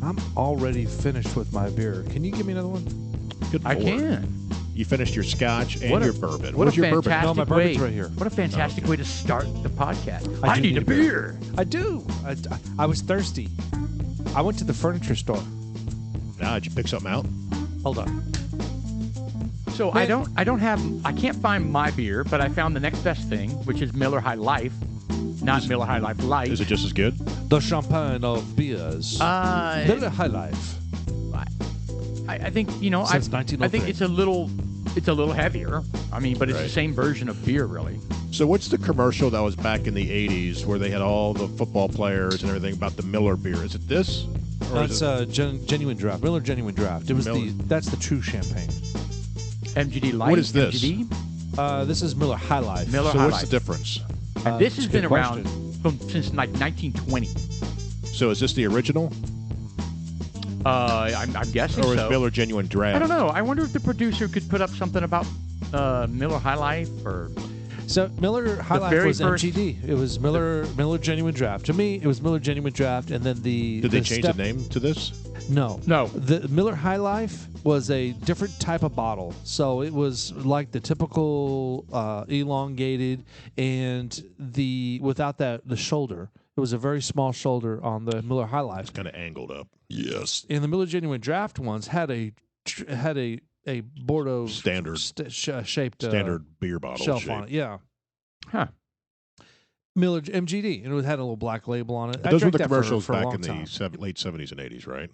I'm already finished with my beer. Can you give me another one? Good I Lord. can. You finished your scotch and What a- your bourbon. What What's a your bourbon? fantastic No, my bourbon's way. right here. What a fantastic way to start the podcast. I I do need need a a beer. beer. I do. I was thirsty. I went to the furniture store. Now, did you pick something out? Hold on. So I can't find my beer, but I found the next best thing, which is Miller High Life, not Miller High Life Light. Is it just as good? The champagne of beers. Miller High Life. I think I Since think 1903. it's a little heavier. I mean, but it's the Right. same version of beer, really. So what's the commercial that was back in the 80s where they had all the football players and everything about the Miller beer? Is it this? Or is That's genuine draft. Miller Genuine Draft. It was Miller. that's the true champagne. MGD Light. What is this? MGD? This is Miller High Life. Miller so High what's Life. the difference? And this has that's a been good around question. since like 1920. So is this the original? I'm guessing Or is so. Miller Genuine Draft? I don't know. I wonder if the producer could put up something about Miller High Life or. So Miller High The Life very was first- MGD. It was Miller Genuine Draft. To me, it was Miller Genuine Draft, and then Did they change the name to this? No. No. The Miller High Life was a different type of bottle. So it was like the typical elongated and without the shoulder. It was a very small shoulder on the Miller High Life. It's kind of angled up. Yes. And the Miller Genuine Draft ones had a Bordeaux Standard. shaped Standard beer bottle shelf shape. on it. Yeah. Huh. Miller MGD, and it had a little black label on it. I Those were drank the that commercials for a back long in the time. late 70s and 80s, right?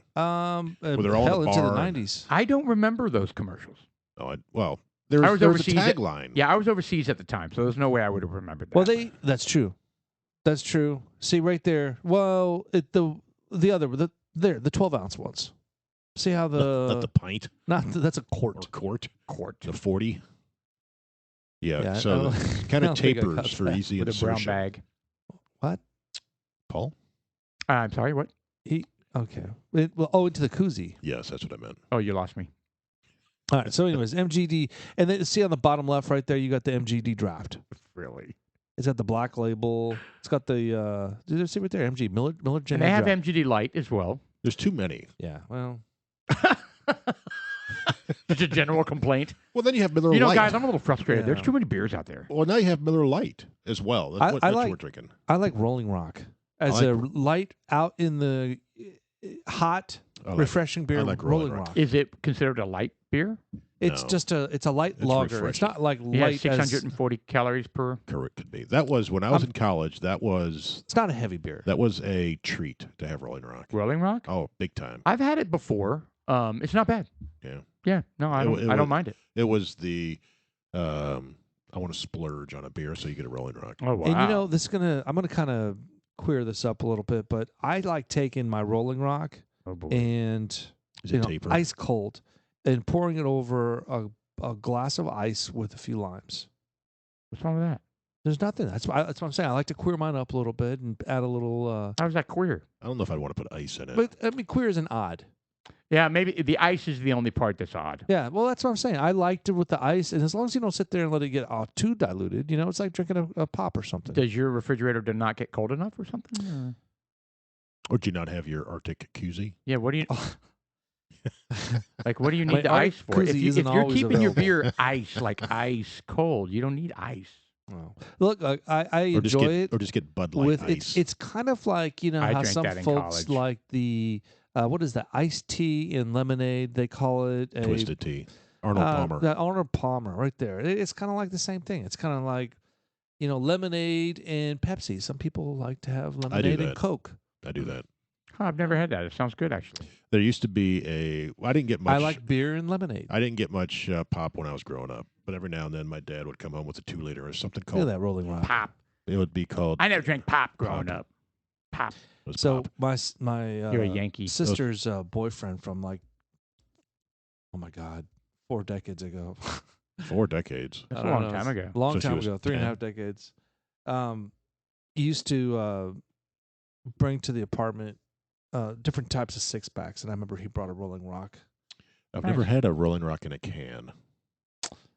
Were they're all in hell the into the bar and- 90s. I don't remember those commercials. Oh, well, I was there was a overseas at- tagline. Yeah, I was overseas at the time, so there's no way I would have remembered that. Well, that's true. That's true. See right there. Well, the 12-ounce ones. See how Not the pint that's a or quart. quart. The 40. Yeah, Yeah, I so don't- kind I of don't think I tapers got for that. easy with a brown insertion. bag. What? Paul? I'm sorry, what? Okay. Into the koozie. Yes, that's what I meant. Oh, you lost me. All right. So, anyways, MGD, and then see on the bottom left right there, you got the MGD draft. Really? It's got the black label. It's got the. Did you see right there? Miller And Genuine they have Draft. MGD Light as well. There's too many. Yeah. Well. It's a general complaint. Well, then you have Miller You know, Lite. guys, I'm a little frustrated. Yeah. There's too many beers out there. Well, now you have Miller Lite as well. That's what I we're drinking. I like Rolling Rock as like- a light out in the hot, I like- refreshing beer. I like Rolling Rolling Rock. Rock. Is it considered a light beer? It's No. just it's a light It's lager. refreshing. It's not like It has light as 640 calories per. Correct, could be. That was when I was in college. That was it's not a heavy beer. a treat to have Rolling Rock. Rolling Rock? Oh, big time. I've had it before. It's not bad. Yeah. Yeah. No, I It don't. wa- it I wa- don't mind it. It was the I want to splurge on a beer, so you get a Rolling Rock. Oh wow. And you know, I'm gonna kind of queer this up a little bit, but I like taking my Rolling Rock Oh boy. and Is it taper? ice cold and pouring it over a glass of ice with a few limes. What's wrong with that? There's nothing. That's what I'm saying. I like to queer mine up a little bit and add a little. How's that queer? I don't know if I'd want to put ice in it. But I mean, queer isn't odd. Yeah, maybe the ice is the only part that's odd. Yeah, well, that's what I'm saying. I liked it with the ice, and as long as you don't sit there and let it get too diluted, it's like drinking a pop or something. Does your refrigerator did not get cold enough or something? Or do you not have your Arctic koozie? Yeah. What do you like? What do you My need the ice for? koozie If isn't you're always keeping your available. beer ice, like ice cold, you don't need ice. Oh. Look, I Or just enjoy get it or just get Bud Light with ice. it's kind of like I how drank some that in folks college. like the what is that iced tea and lemonade? They call it a Twisted tea. Arnold Palmer. That Arnold Palmer, right there. It's kind of like the same thing. It's kind of like lemonade and Pepsi. Some people like to have lemonade and that. Coke. I do that. Oh, I've never had that. It sounds good, actually. There used to be I didn't get much. I like beer and lemonade. I didn't get much pop when I was growing up, but every now and then my dad would come home with a 2-liter or something Look at called. that Rolling Rock. Pop. It would be called. I never drank pop growing Pop. up. Pop. it was So pop. my You're a Yankee. sister's boyfriend from like, oh my God, 4 decades ago. 4 decades. That's I a don't long know. time ago. Long So she time was ago, 3.5 decades. He used to bring to the apartment different types of 6-packs, and I remember he brought a Rolling Rock. I've Nice. never had a Rolling Rock in a can.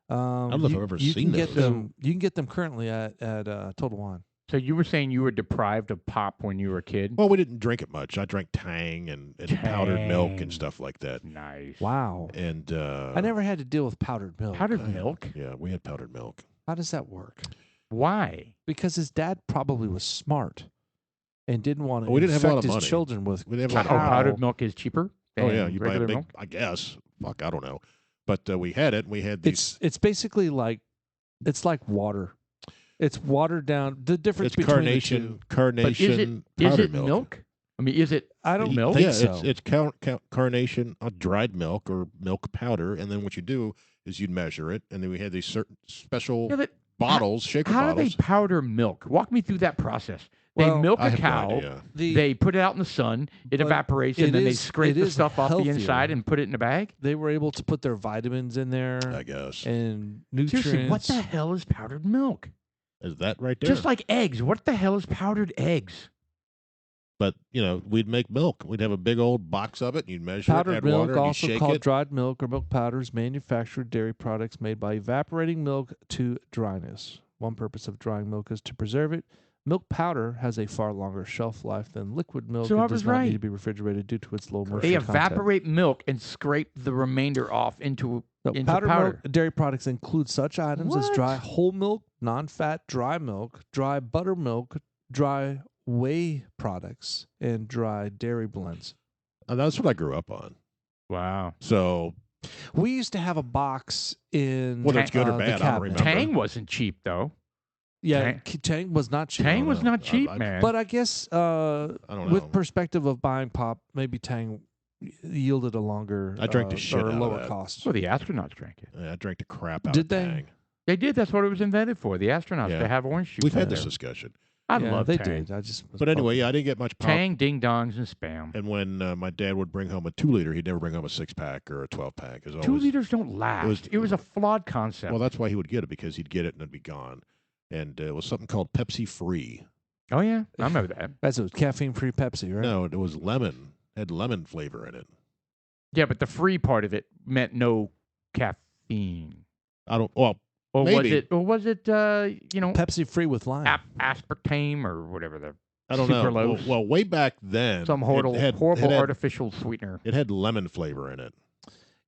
I don't know if I've ever you seen can get those. them. You can get them currently at Total Wine. So you were saying you were deprived of pop when you were a kid? Well, we didn't drink it much. I drank Tang and powdered milk Tang. and stuff like that. Nice. Wow. And I never had to deal with powdered milk. Powdered milk? Yeah, we had powdered milk. How does that work? Why? Because his dad probably was smart and didn't want to We didn't have a lot infect of his money. children with We didn't have a Oh, lot of powdered milk is cheaper than Oh yeah, you buy a regular big. milk? I guess. Fuck, I don't know. But we had it. We had these. It's basically like water. It's watered down. The difference It's between carnation. But Carnation. is powdered it milk? I mean, is it I don't milk? think Yeah, so. it's carnation, dried milk or milk powder, and then what you do is you'd measure it, and then we had these certain special Yeah, but bottles, shaker how bottles. do they powder milk? Walk me through that process. They Well, milk I a have no cow. idea. They put it out in the sun. It But evaporates, it and then they is- scrape it the is stuff off the healthier. inside and put it in a bag. They were able to put their vitamins in there I guess. and nutrients. Seriously, what the hell is powdered milk? Is that right there? Just like eggs. What the hell is powdered eggs? But we'd make milk. We'd have a big old box of it. And you'd measure it, Powdered add milk, water, and you also shake called it. dried milk or milk powders, manufactured dairy products made by evaporating milk to dryness. One purpose of drying milk is to preserve it. Milk powder has a far longer shelf life than liquid milk So and I does was not right. need to be refrigerated due to its low moisture They content. evaporate milk and scrape the remainder off into No, into powdered powder. milk dairy products include such items as What? dry whole milk, non-fat dry milk, dry buttermilk, dry whey products, and dry dairy blends. And that's what I grew up on. Wow. So We used to have a box in whether it's good or the bad, I don't cabinet. remember. Tang wasn't cheap though. Yeah, Tang- Tang was not cheap. Tang was know. not cheap, I- man. But I guess I don't know. with perspective of buying pop, maybe Tang yielded a longer I drank the shit or out of lower that. cost. well, the astronauts drank it. I drank the crap out Did of they? Tang. They did. That's what it was invented for. The astronauts Yeah. to have orange juice. We've in had this there. discussion. I Yeah, love they Tang. did. I just was But anyway, bugging. I didn't get much pop. Tang, ding dongs, and spam. And when my dad would bring home a 2-liter, he'd never bring home a 6-pack or a 12-pack. It was 2 always, liters don't last. It was a flawed concept. Well, that's why he would get it, because he'd get it and it'd be gone. And it was something called Pepsi Free. oh yeah, I remember that. That's it. Caffeine-free Pepsi, right? No, it was lemon. Had lemon flavor in it. Yeah, but the free part of it meant no caffeine. I don't. Well, Or Maybe. was it? Pepsi-free with lime. Aspartame or whatever the I don't know. Sucralose. Well, way back then, some horrible, it had, horrible it had, artificial sweetener. It had lemon flavor in it.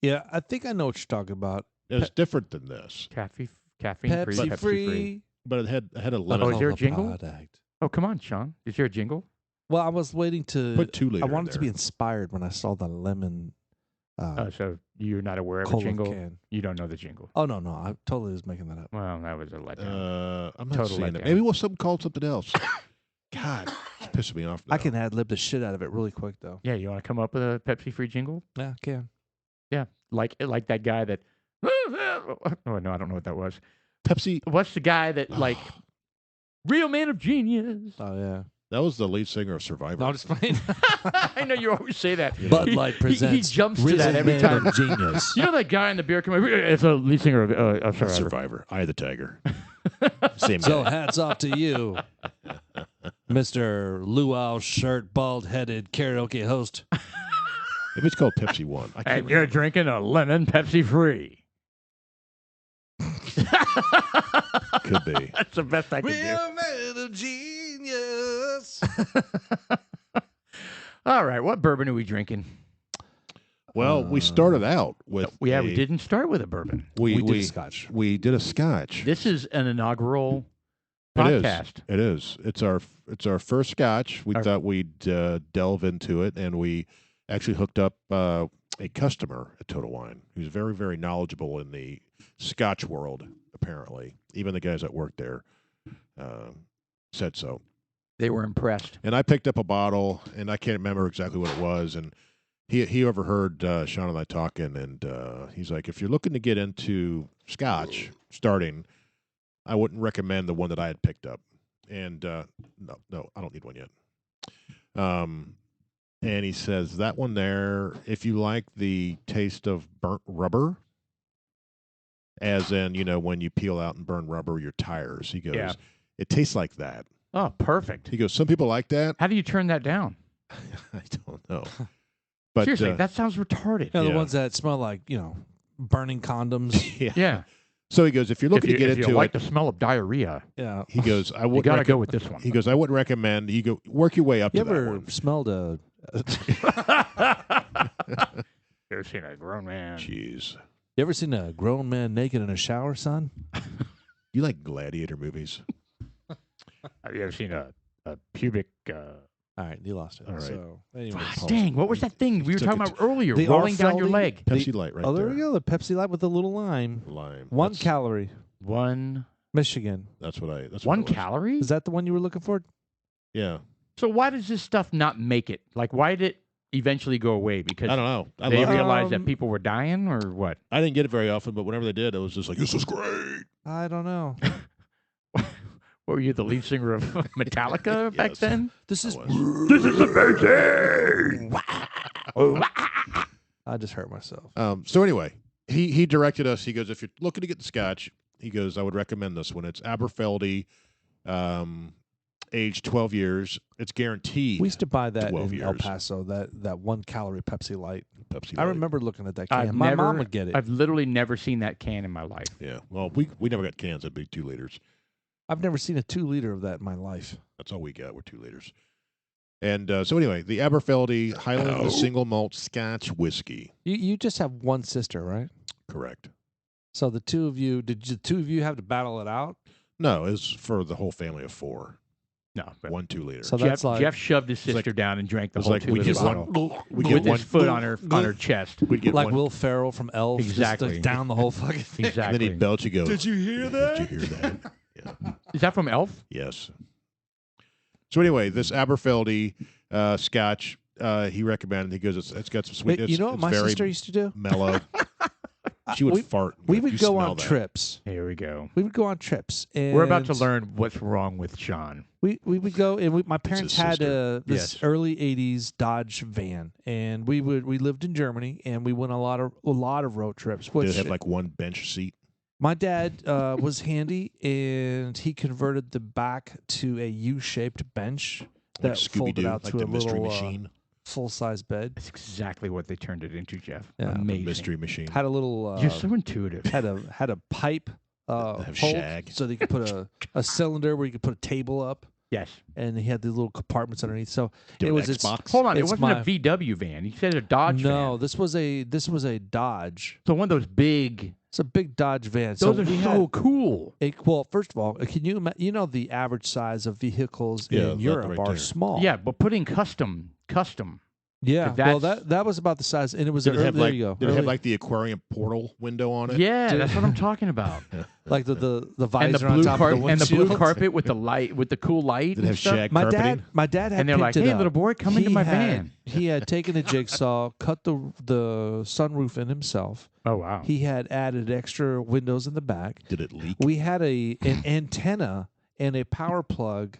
Yeah, I think I know what you're talking about. It's different than this, Caffeine free, Pepsi Pepsi free. free. but it had a Oh, lemon. is there a All the jingle? product. Oh, come on, Sean. Is there a jingle? Well, I was waiting to. Put 2-liter. I wanted in to be there. inspired when I saw the lemon. So you're not aware of a cola jingle? can. You don't know the jingle. Oh no, I totally was making that up. Well, that was a letdown. I'm not Total seeing it. letdown. Maybe we'll something called something else. God, it's pissing me off now. I can ad lib the shit out of it really quick though. Yeah, you want to come up with a Pepsi free jingle? Yeah, I can. Yeah, like that guy that. Oh no, I don't know what that was. Pepsi. What's the guy that like real man of genius? Oh yeah. That was the lead singer of Survivor. No, I'm just playing. I know you always say that. Bud He- Light he presents. jumps to that Risen every Man time. of Genius. You know that guy in the beer commercial? It's a lead singer of Survivor. Survivor. Eye of the Tiger. Same So guy. hats off to you, Mr. Luau shirt, bald headed karaoke host. Maybe it's called Pepsi One. I can't And you're remember. drinking a lemon Pepsi free. Could be. That's the best I can Real man of genius. do. All right, what bourbon are we drinking? Well, we started out with. We a- didn't start with a bourbon. We did Scotch. We did a Scotch. This is an inaugural It is. podcast. It is. It's our first Scotch. We Our- thought we'd delve into it, and we actually hooked up a customer at Total Wine who's very, very knowledgeable in the Scotch world. Apparently, even the guys that work there said so. They were impressed. And I picked up a bottle, and I can't remember exactly what it was. And he overheard Sean and I talking, and he's like, if you're looking to get into Scotch starting, I wouldn't recommend the one that I had picked up. And no, I don't need one yet. And he says, that one there, if you like the taste of burnt rubber, as in, when you peel out and burn rubber, your tires, he goes, Yeah. it tastes like that. Oh, perfect. He goes, some people like that. How do you turn that down? I don't know. But Seriously, that sounds retarded. Yeah, the Yeah. ones that smell like, burning condoms. yeah. Yeah. So he goes, if you're looking to get if you into like it, the smell of diarrhea, Yeah. he goes, I you would got to go with this one. He goes, I wouldn't recommend you go work your way up You to that ever one. smelled a? You ever seen a grown man? Jeez, You ever seen a grown man naked in a shower, son? you like gladiator movies? Have you ever seen a pubic? All right, you lost it. All right. So, anyways. Ah, dang, what was that thing we were Took talking it about earlier? The Rolling down your Arfeldi? leg. Pepsi Light, right Oh, there there. we go. The Pepsi Light with the little lime. Lime. 1 That's- calorie. One Michigan. That's what I. That's what one it was. calorie. Is that the one you were looking for? Yeah, So why does this stuff not make it? Like, why did it eventually go away? Because I don't know. I they love it. realized that people were dying, or what? I didn't get it very often, but whenever they did, it was just like, this is great. I don't know. What were you, the lead singer of Metallica back Yes. then? This is. This is amazing. I just hurt myself. So anyway, he directed us. He goes, if you're looking to get the scotch, he goes, I would recommend this one. It's Aberfeldy, aged 12 years. It's guaranteed. We used to buy that 12 in El years. Paso. That 1 calorie Pepsi Light. Pepsi I Light. remember looking at that I've can. My never- mom would get it. I've literally never seen that can in my life. Yeah. Well, we never got cans. That'd be 2 liters. I've never seen a 2 liter of that in my life. That's all we got. We're 2 liters. And so anyway, the Aberfeldy Highland single malt Scotch whiskey. You just have one sister, right? Correct. So the two of you, did the two of you have to battle it out? No, it's for the whole family of 4. No, but 1 2 liter. So Jeff, that's like Jeff shoved his like- sister down and drank the it's whole like 2 we liter get bottle one. We with get his one foot on her chest. We'd get like one. Will Ferrell from Elf, Exactly. just down the whole fucking thing. And then Exactly. he'd belch. You go. Did you hear that? Did you hear that? Yeah. Is that from Elf? Yes. So anyway, this Aberfeldy Scotch, he recommended. He goes, it's got some Wait, sweetness. you know what it's my very sister used to do? mellow. She would fart. We if would you go smell on that. trips. Here we go. We would go on trips. And We're about to learn what's wrong with Sean. We would go, and my parents his had sister. this Yes. early '80s Dodge van, and we lived in Germany, and we went a lot of road trips. Did Which it have like one bench seat? my dad was handy, and he converted the back to a U-shaped bench Like that Scooby folded Doo, out like to the a Mystery little Machine. full-size bed. That's exactly what they turned it into, Jeff. Yeah. The Amazing. Mystery Machine. Had a little You're so intuitive. had a pipe Have hold, shag. so that you could put a cylinder where you could put a table up, Yes. and he had these little compartments underneath. So Do it an was Xbox. Hold on, it It's wasn't my- a VW van. You said a Dodge no, van. this was a Dodge. So one of those big. It's a big Dodge van. Those are we so had cool. well, first of all, can you the average size of vehicles Yeah, in that Europe right are there. small. Yeah, but putting custom. Yeah. 'Cause Well, that's- that was about the size, and it was Did it have there like? you go. Did it have Early- like the aquarium portal window on it? Yeah, that's what I'm talking about. like the And visor the on blue top carpet of the and the blue windshield? carpet with the light with the cool light. Did it and have stuff. shag My carpeting? dad had And they're like, picked it "Hey, up. little boy, come into He my had- van." He had taken a jigsaw, cut the sunroof in himself. Oh wow. He had added extra windows in the back. Did it leak? We had an antenna and a power plug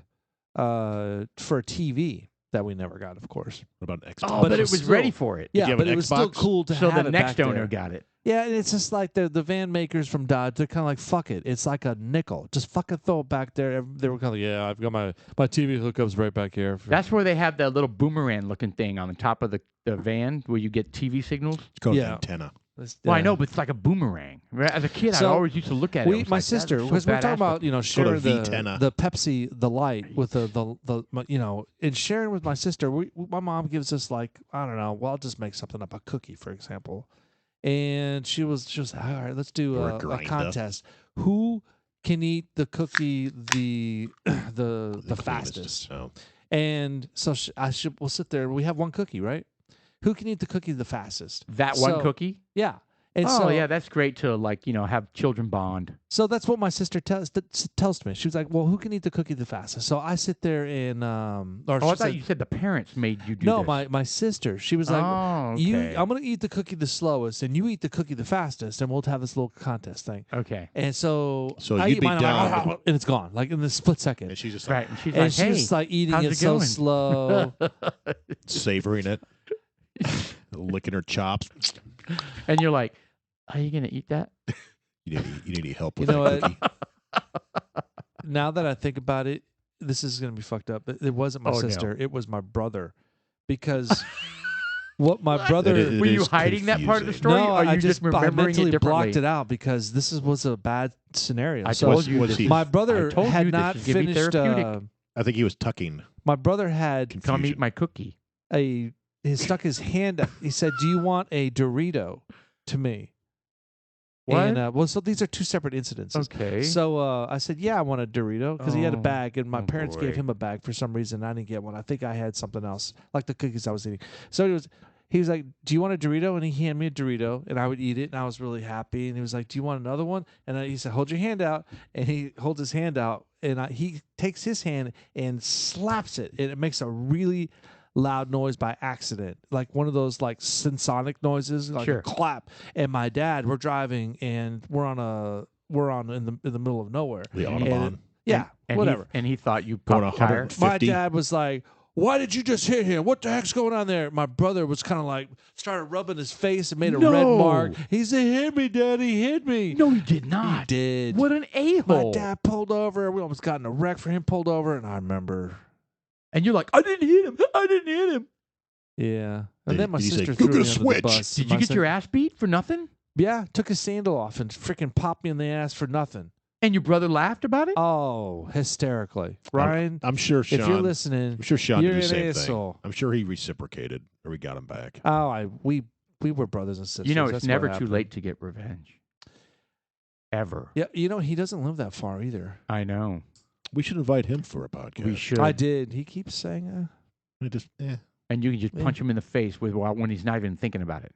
for a TV that we never got, of course. What about an Xbox? Oh, but but it it was was still- ready for it. Yeah, you have but an it was still Xbox? cool to So have the it next back owner there. got it. Yeah, and it's just like the van makers from Dodge. They're kind of like, fuck it. It's like a nickel. Just fucking throw it back there. They were kind of like, yeah, I've got my TV hookups right back here. That's where they have that little boomerang looking thing on the top of the van where you get TV signals. It's called Yeah. an antenna. Well, I know, but it's like a boomerang. As a kid, I So, always used to look at it. I was my like, sister, "That's so because we're talking badass about looking." sharing a V10. the Pepsi, the light with the and sharing with my sister. My mom gives us like, I don't know. Well, I'll just make something up, a cookie, for example. And she was all right. Let's do Or a a grinder. contest. Who can eat the cookie the cleanest. fastest? Oh. And so we'll sit there. We have one cookie, right? Who can eat the cookie the fastest? That one So- cookie. Yeah. And Oh so, yeah, that's great to have children bond. So that's what my sister tells to me. She was like, "Well, who can eat the cookie the fastest?" So I sit there and or Oh, I she thought said, you said the parents made you do no, this. my sister. She was like, Oh, "You, okay. I'm gonna eat the cookie the slowest, and you eat the cookie the fastest, and we'll have this little contest thing." Okay. And so, So I you'd eat be mine, I'm like, down. "Ah," and it's gone, like in the split second. And she's just Right. And she's And like, she's hey, just like eating how's it it so going? slow. savoring it, licking her chops. and you're like, are you gonna eat that? You need any help You with know that what? cookie? Now that I think about it, this is gonna be fucked up. But it wasn't my Oh, no. sister; it was my brother, because What my What? brother. It Were you is hiding that part of the confusing. story? No, or I you just I remembering mentally it differently? blocked it out because this was a bad scenario. I So told you was this he- is- my I brother told had you not this is gonna be finished. therapeutic. I think he was tucking. My brother had Confusion. Come eat my cookie. he stuck his hand up. He said, "Do you want a Dorito?" to me. What? And well, so these are two separate incidences. Okay. So I said, "Yeah, I want a Dorito," because he had a Oh, bag, and my oh parents boy. gave him a bag for some reason. I didn't get one. I think I had something else, like the cookies I was eating. So he was like, "Do you want a Dorito?" And he handed me a Dorito, and I would eat it, and I was really happy. And he was like, "Do you want another one?" And he said, "Hold your hand out," and he holds his hand out, and he takes his hand and slaps it, and it makes a really loud noise by accident, like one of those like sensonic noises, like Sure. a clap. And my dad, we're driving, and we're in the middle of nowhere. The And he- Autobahn. Yeah, and whatever. and he thought you Going popped a tire. 150. My dad was like, "Why did you just hit him? What the heck's going on there?" My brother was kind of like started rubbing his face and made a red No. mark. He said, "Hit me, Daddy, hit me." No, he did He not. did. What an a-hole. My dad pulled over. We almost got in a wreck for him. Pulled over, and I remember. And you're like, I didn't hit him. I didn't hit him. Yeah, and Did- then my did he say, sister "Go threw get me a under switch"? the bus. Did you get your ass beat for nothing? Yeah, took his sandal off and freaking popped me in the ass for nothing. And your brother laughed about it? Oh, hysterically, Ryan. I'm sure Sean. if you're listening, I'm sure Sean you're did the an same asshole. thing. I'm sure he reciprocated or we got him back. we were brothers and sisters. You know, it's That's what never too happened. late to get revenge. Ever. Yeah, you know he doesn't live that far either. I know. We should invite him for a podcast. We should. I did. He keeps saying, I just, And you can just Yeah. punch him in the face when he's not even thinking about it.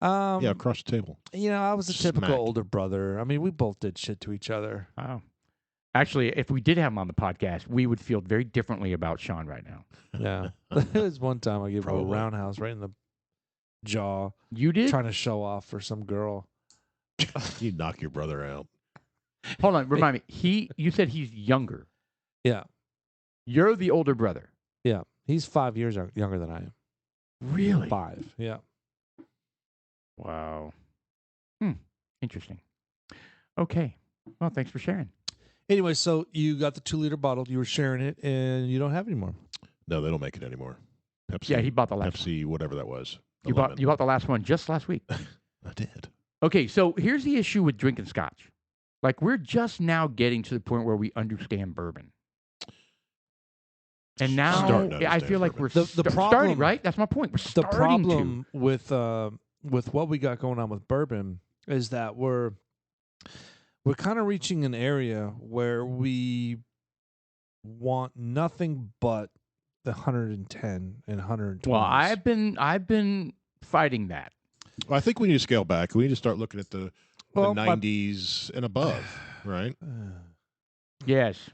yeah, across the table. You know, I was a typical Smack. older brother. I mean, we both did shit to each other. Oh. Actually, if we did have him on the podcast, we would feel very differently about Sean right now. Yeah, there was one time I gave him a Probably. roundhouse right in the jaw, You did? trying to show off for some girl. You knock your brother out. Hold on, remind me. You said he's younger. Yeah, You're the older brother. yeah. He's 5 years younger than I am. Really? 5. Yeah. Wow. Interesting. Okay. Well, thanks for sharing. Anyway, so you got the 2-liter bottle. You were sharing it, and you don't have it anymore. No, they don't make it anymore. Pepsi. Yeah, he bought the last one. Pepsi, whatever that was. You bought the last one just last week. I did. Okay, so here's the issue with drinking scotch. Like, we're just now getting to the point where we understand bourbon. And now Starting to I feel understand like bourbon. we're The starting, problem- right? That's my point. We're The starting problem with what we got going on with bourbon is that we're kind of reaching an area where we want nothing but the 110 and 120. to. Well, I've been fighting that. Well, I think we need to scale back. We need to start looking at the Well, my- 90s and above, right? Yes.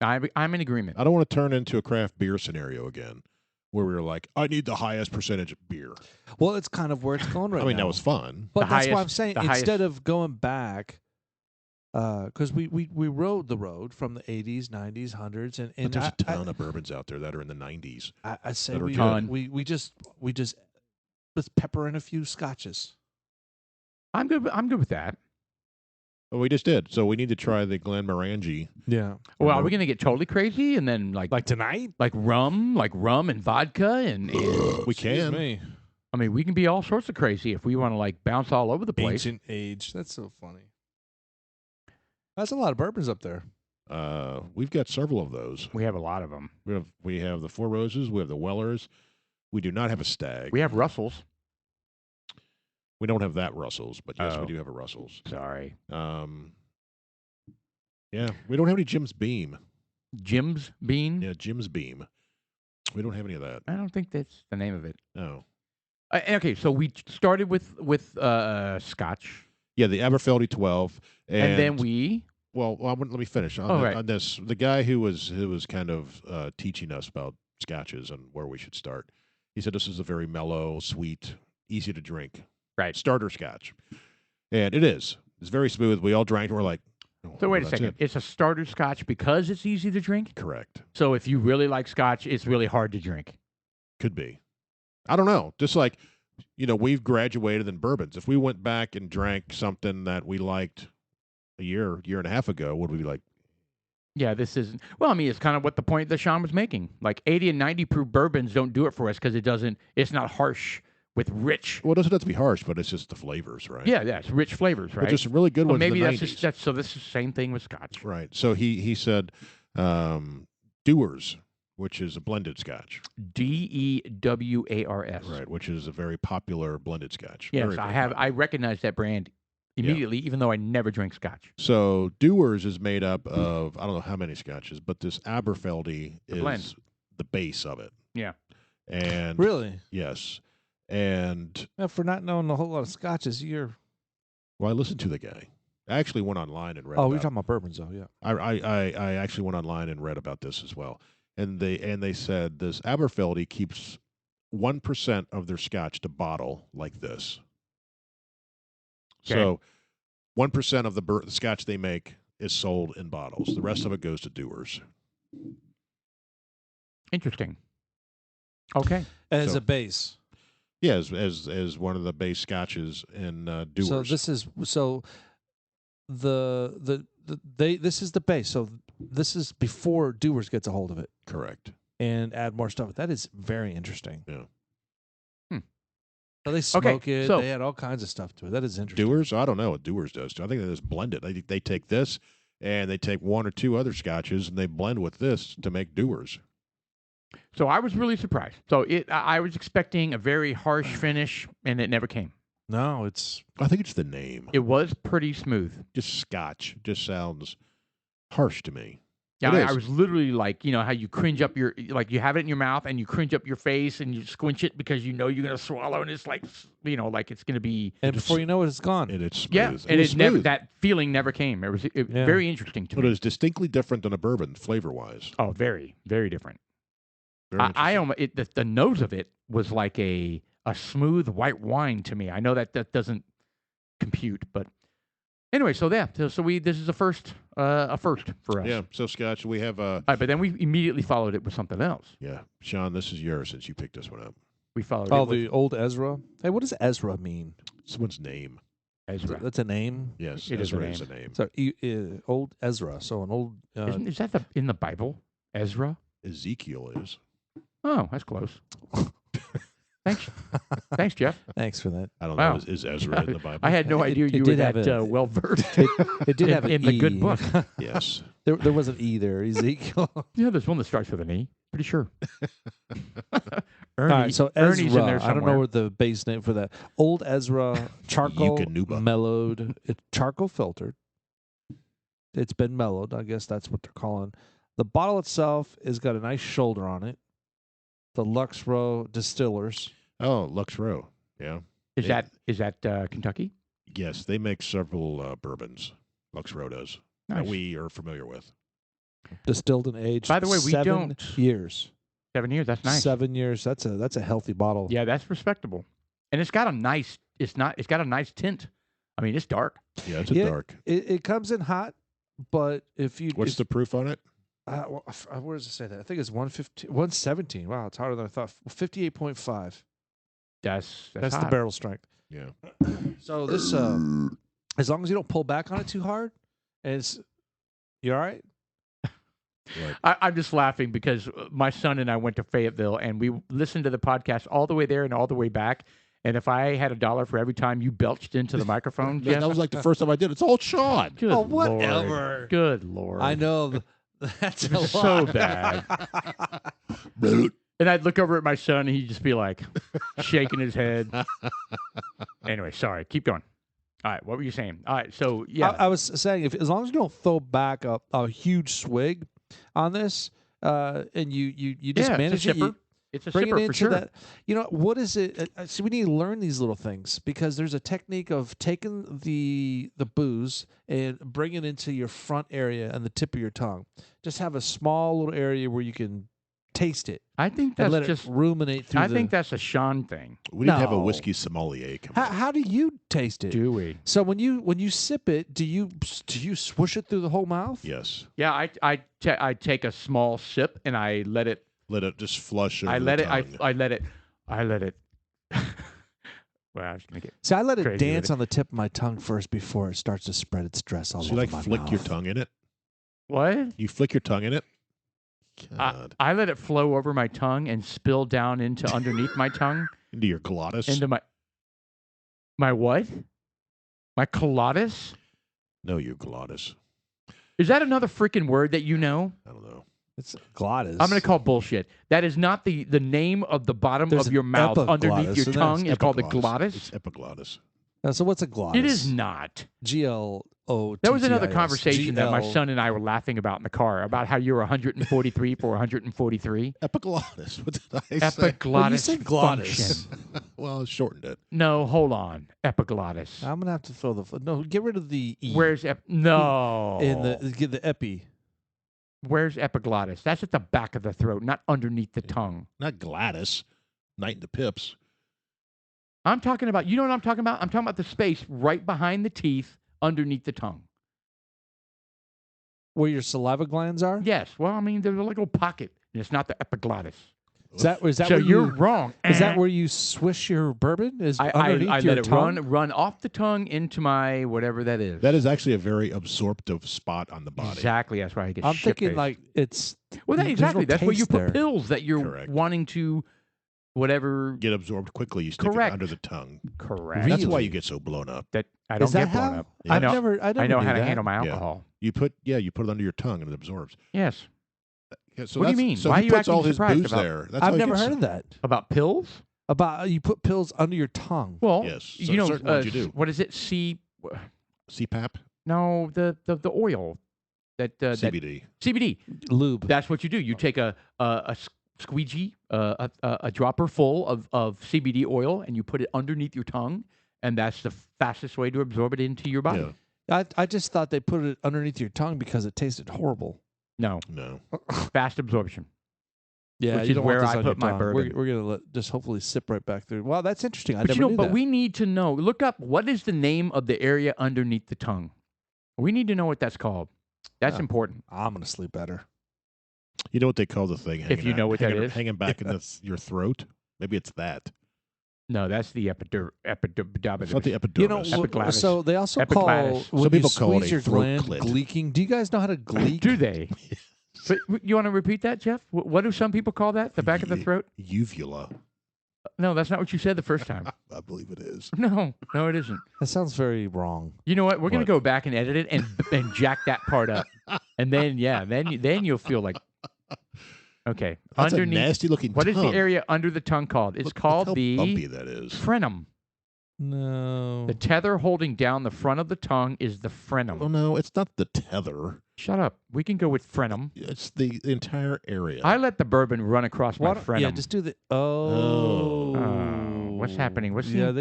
I'm in agreement. I don't want to turn into a craft beer scenario again, where we were like, I need the highest percentage of beer. Well, it's kind of where it's going right now. I mean, that was fun. But The that's why I'm highest- saying the instead highest- of going back, because we rode the road from the 80s, 90s, 100s, and But there's I, a ton of bourbons out there that are in the 90s. I say that are we, good. we just let's pepper in a few scotches. I'm good with that. Well, we just did. So we need to try the Glenmorangie. Yeah, Well, are we gonna get totally crazy and then like tonight. rum and vodka and We Excuse can. me. I mean, we can be all sorts of crazy if we want to like bounce all over the place. Ancient age. That's so funny. That's a lot of bourbons up there. We've got several of those. We have a lot of them. We have the Four Roses. We have the Wellers. We do not have a Stag. We have Russells. We don't have that Russell's, but yes, Oh. we do have a Russell's. Sorry, Yeah, we don't have any Jim's Beam. Jim's Bean. Yeah, Jim's Beam. We don't have any of that. I don't think that's the name of it. No. Okay, so we started with Scotch, Yeah, the Aberfeldy 12, and then we. Well, let me finish on, right. on this. The guy who was kind of teaching us about scotches and where we should start. He said this is a very mellow, sweet, easy to drink, Right. starter scotch, and it is. It's very smooth. We all drank, and we're like, oh, So wait a that's second. it. It's a starter Scotch because it's easy to drink. Correct. So if you really like Scotch, it's really hard to drink. Could be. I don't know. Just like, we've graduated in bourbons. If we went back and drank something that we liked a year and a half ago, would we be like, Yeah, this isn't. Well, I mean, it's kind of what the point that Sean was making. Like 80 and 90 proof bourbons don't do it for us because it's not harsh with rich. Well, it doesn't have to be harsh, but it's just the flavors, right? Yeah, it's rich flavors, right? But there's some really good Well, ones maybe in the that's 90s. just that's so. This is the same thing with Scotch. Right. So he said Dewar's, which is a blended Scotch. DEWARS. Right, which is a very popular blended Scotch. Yes, Very, I very have. popular. I recognize that brand immediately, even though I never drink Scotch. So Dewar's is made up of I don't know how many Scotches, but this Aberfeldy The is blend. the base of it. Yeah. And Really? yes, and Now, for not knowing a whole lot of scotches, you're. well, I listened to the guy. I actually went online and read. Oh, we're about talking about bourbons, though. Yeah. I actually went online and read about this as well, and they said this Aberfeldy keeps 1% of their Scotch to bottle like this. Okay. So 1% of the Scotch they make is sold in bottles. The rest of it goes to Dewar's. Interesting. Okay. As So- a base. Yeah, as one of the base Scotches in Dewar's. So this is this is the base. So this is before Dewar's gets a hold of it correct. and add more stuff. That is very interesting. Yeah. So they smoke it. so- They add all kinds of stuff to it. That is interesting. Dewar's, I don't know what Dewar's does. I think they just blend it. They take this and they take one or two other Scotches and they blend with this to make Dewar's. So I was really surprised. So I was expecting a very harsh finish, and it never came. No, it's I think it's the name. It was pretty smooth. Just Scotch just sounds harsh to me. Yeah, It I is. was literally like, how you cringe up like you have it in your mouth and you cringe up your face and you squinch it because you know you're gonna swallow, and it's like, like it's gonna be. and before you know it, it's gone. And it's smooth. Yeah, It and was it never smooth. that feeling never came. It was very interesting to But me. it was distinctly different than a bourbon flavor wise. Oh, very, very different. Very I interesting. the nose of it was like a smooth white wine to me. I know that doesn't compute, but anyway, so this is a first for us. Yeah. So Scotch, we have All right, but then we immediately followed it with something else. yeah. Sean, this is yours since you picked this one up. We followed Oh, it with the old Ezra. Hey, what does Ezra mean? Someone's name. Ezra. That's a name. Yes, It is a Ezra is a name. name. So old Ezra. So an old. Is that in the Bible? Ezra? Ezekiel is. Oh, that's close. Thanks. Thanks, Jeff. Thanks for that. I don't Wow. know. Is Ezra in the Bible? I had no It- idea it you were did have that a- well versed It did have an in the good E. book. Yes. There was an E there. Ezekiel. Yeah, there's one that starts with an E. Pretty sure. All right, so Ernie's Ezra. in there I don't know somewhere. what the base name for that. Old Ezra, charcoal Eukanuba. mellowed, it's charcoal filtered. It's been mellowed. I guess that's what they're calling. The bottle itself has got a nice shoulder on it. The Lux Row Distillers. Oh, Lux Row. Yeah. Is Yeah. that Kentucky? Yes, they make several bourbons. Lux Row does that Nice. we are familiar with. Distilled and aged. By the way, we 7 don't- years. 7 years. That's nice. 7 years. That's a healthy bottle. Yeah, that's respectable. And it's got a nice. It's got a nice tint. I mean, it's dark. Yeah, it's a Yeah. dark. It comes in hot, but if you What's the proof on it? where does it say that? I think it's 115, 117. Wow, it's harder than I thought. 58.5. That's That's the hot. barrel strength. Yeah. So this, as long as you don't pull back on it too hard, and you all right? I'm just laughing because my son and I went to Fayetteville and we listened to the podcast all the way there and all the way back. And if I had $1 for every time you belched into the microphone, That was like the first time I did. It's all Sean. good Oh, Lord. whatever. Good Lord. I know that's a lot. So bad. And I'd look over at my son and he'd just be like shaking his head. Anyway, sorry. Keep going. All right. What were you saying? All right. So, yeah. I was saying, as long as you don't throw back a huge swig on this, and you just yeah, manage it's a it, sipper. you It's a bring it sipper into for sure. that. You know what is it? See, we need to learn these little things because there's a technique of taking the booze and bringing it into your front area and the tip of your tongue. Just have a small little area where you can taste it I think and that's let just. it ruminate through. I think that's a Sean thing. We didn't have a No. whiskey sommelier come on. How do you taste it? Do we? So when you sip it, do you swoosh it through the whole mouth? Yes. Yeah. I take a small sip and I let it. Let it just flush over I let the it. tongue. I let it. I let it. Well, I was gonna get. See, I let it Crazy with dance it. on the tip of my tongue first before it starts to spread its stress all So over you like my flick mouth. your tongue in it? What? You flick your tongue in it? God. I let it flow over my tongue and spill down into underneath my tongue. Into your glottis? Into my what? My glottis? No, your glottis. Is that another freaking word that you know? I don't know. It's glottis. I'm going to call bullshit. That is not the name of the bottom There's of your an mouth underneath epiglottis, your and tongue that's is called the It's glottis. epiglottis. So what's a glottis? It is not. GLOTTIS. That was another conversation that my GL. son and I were laughing about in the car about how you're 143 for 143. Epiglottis. What did I say? Epiglottis said glottis. function. Well, I shortened it. No, hold on. Epiglottis. I'm gonna have to throw the no. Get rid of the e. Where's no? in get the epi? Where's epiglottis? That's at the back of the throat, not underneath the tongue. Not Gladys. Night in the Pips. I'm talking about. You know what I'm talking about? I'm talking about the space right behind the teeth, underneath the tongue. Where your saliva glands are? Yes. Well, I mean, there's a little pocket, and it's not the epiglottis. Is that So where you're wrong. Is that where you swish your bourbon? Is I underneath your let it tongue? run off the tongue into my whatever that is. That is actually a very absorptive spot on the body. Exactly. That's why I get. I'm shit thinking faced. like it's Well, there's exactly. no That's where you taste put there. pills that you're Correct. wanting to, whatever. Get absorbed quickly. You stick Correct. it under the tongue. Correct. That's why Really? you get so blown up. That I don't Is that get blown how? up. Yeah. I I've know. never I know knew how to that. handle my Yeah. alcohol. You put it under your tongue and it absorbs. Yes. Yeah, so What do you that's- mean? So Why are he you puts all acting his surprised booze about- there. That's how I've he never gets heard it. of that. About pills? About you put pills under your tongue. Well, Yes. So you know, certain ones you do. what is it? CPAP, No, the oil that that CBD. CBD. Lube. That's what you do. You take a squeegee, a dropper full of CBD oil, and you put it underneath your tongue, and that's the fastest way to absorb it into your body. Yeah. I just thought they put it underneath your tongue because it tasted horrible. No, No. fast absorption. Yeah, Which you is don't where want this I on put your my tongue. bourbon. We're gonna just hopefully sip right back through. Wow, that's interesting. I But never you know, knew but that. we need to know. Look up what is the name of the area underneath the tongue. We need to know what that's called. That's Yeah. important. I'm gonna sleep better. You know what they call the thing? If you know what that is. hanging back in your throat. Maybe it's that. No, that's the It's not epidermis. the You know, epidermis. Epiglottis. so they also Epiglottis. call Some when people you call it squeeze a your throat gland clit. gleeking. Do you guys know how to gleek? Do they? But you want to repeat that, Jeff? What do some people call that? The back of the throat? Uvula. No, that's not what you said the first time. I believe it is. No, it isn't. That sounds very wrong. You know what? We're going What? to go back and edit it and jack that part up. And then, then you'll feel like, okay. That's underneath, a nasty looking what tongue. is the area under the tongue called? It's Look called how the bumpy that is. frenum. No. The tether holding down the front of the tongue is the frenum. Oh no, it's not the tether. Shut up. We can go with frenum. It's the entire area. I let the bourbon run across my frenum. Yeah, just do the. What's happening? What's yeah, the-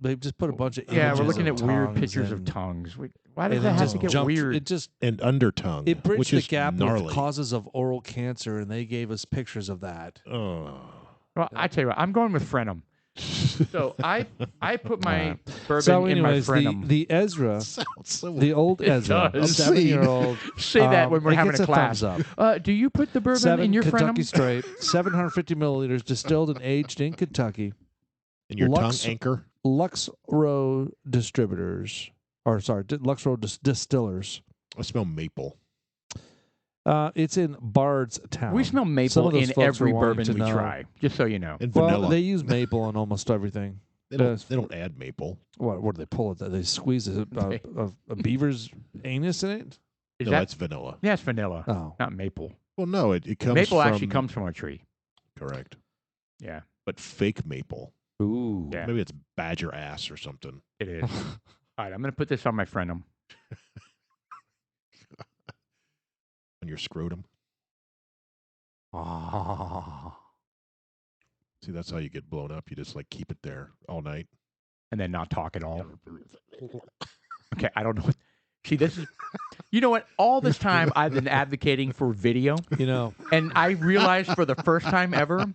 they just put a bunch of Yeah, we're images looking of at weird tongues pictures of and- tongues. Why does and that it have just to get jumped- weird? It just and undertongue. it bridged which the is gap gnarly. with causes of oral cancer, and they gave us pictures of that. Oh. Well, I tell you what, I'm going with frenum. So I put my bourbon So, in my anyways, frenum. the Ezra, Sounds so the old It Ezra, does. 7-year-old. Say that when we're it having gets a class. thumbs up. Do you put the bourbon 7 in your Kentucky frenum? straight, 750 milliliters, distilled and aged in Kentucky. And your Lux- tongue anchor? Lux Row Distributors, or sorry, Lux Row Distillers. I smell maple. It's in Bardstown. We smell Some maple of those in folks every are wanting bourbon to we know. try, just so you know. And Well, vanilla. they use maple in almost everything. They don't add maple. What do they pull it? They squeeze a beaver's anus in it? Is No, that? that's vanilla. Yeah, it's vanilla, Oh, not maple. Well, no, it comes Maple from... actually comes from a tree. Correct. Yeah, But fake maple. ooh. Yeah. Maybe it's badger ass or something. it is. All right, I'm going to put this on my frenum. On your scrotum. Ah. See, that's how you get blown up. You just like keep it there all night. And then not talk at all. Okay, I don't know. See, this is, you know what? All this time I've been advocating for video, You know, and I realized for the first time ever,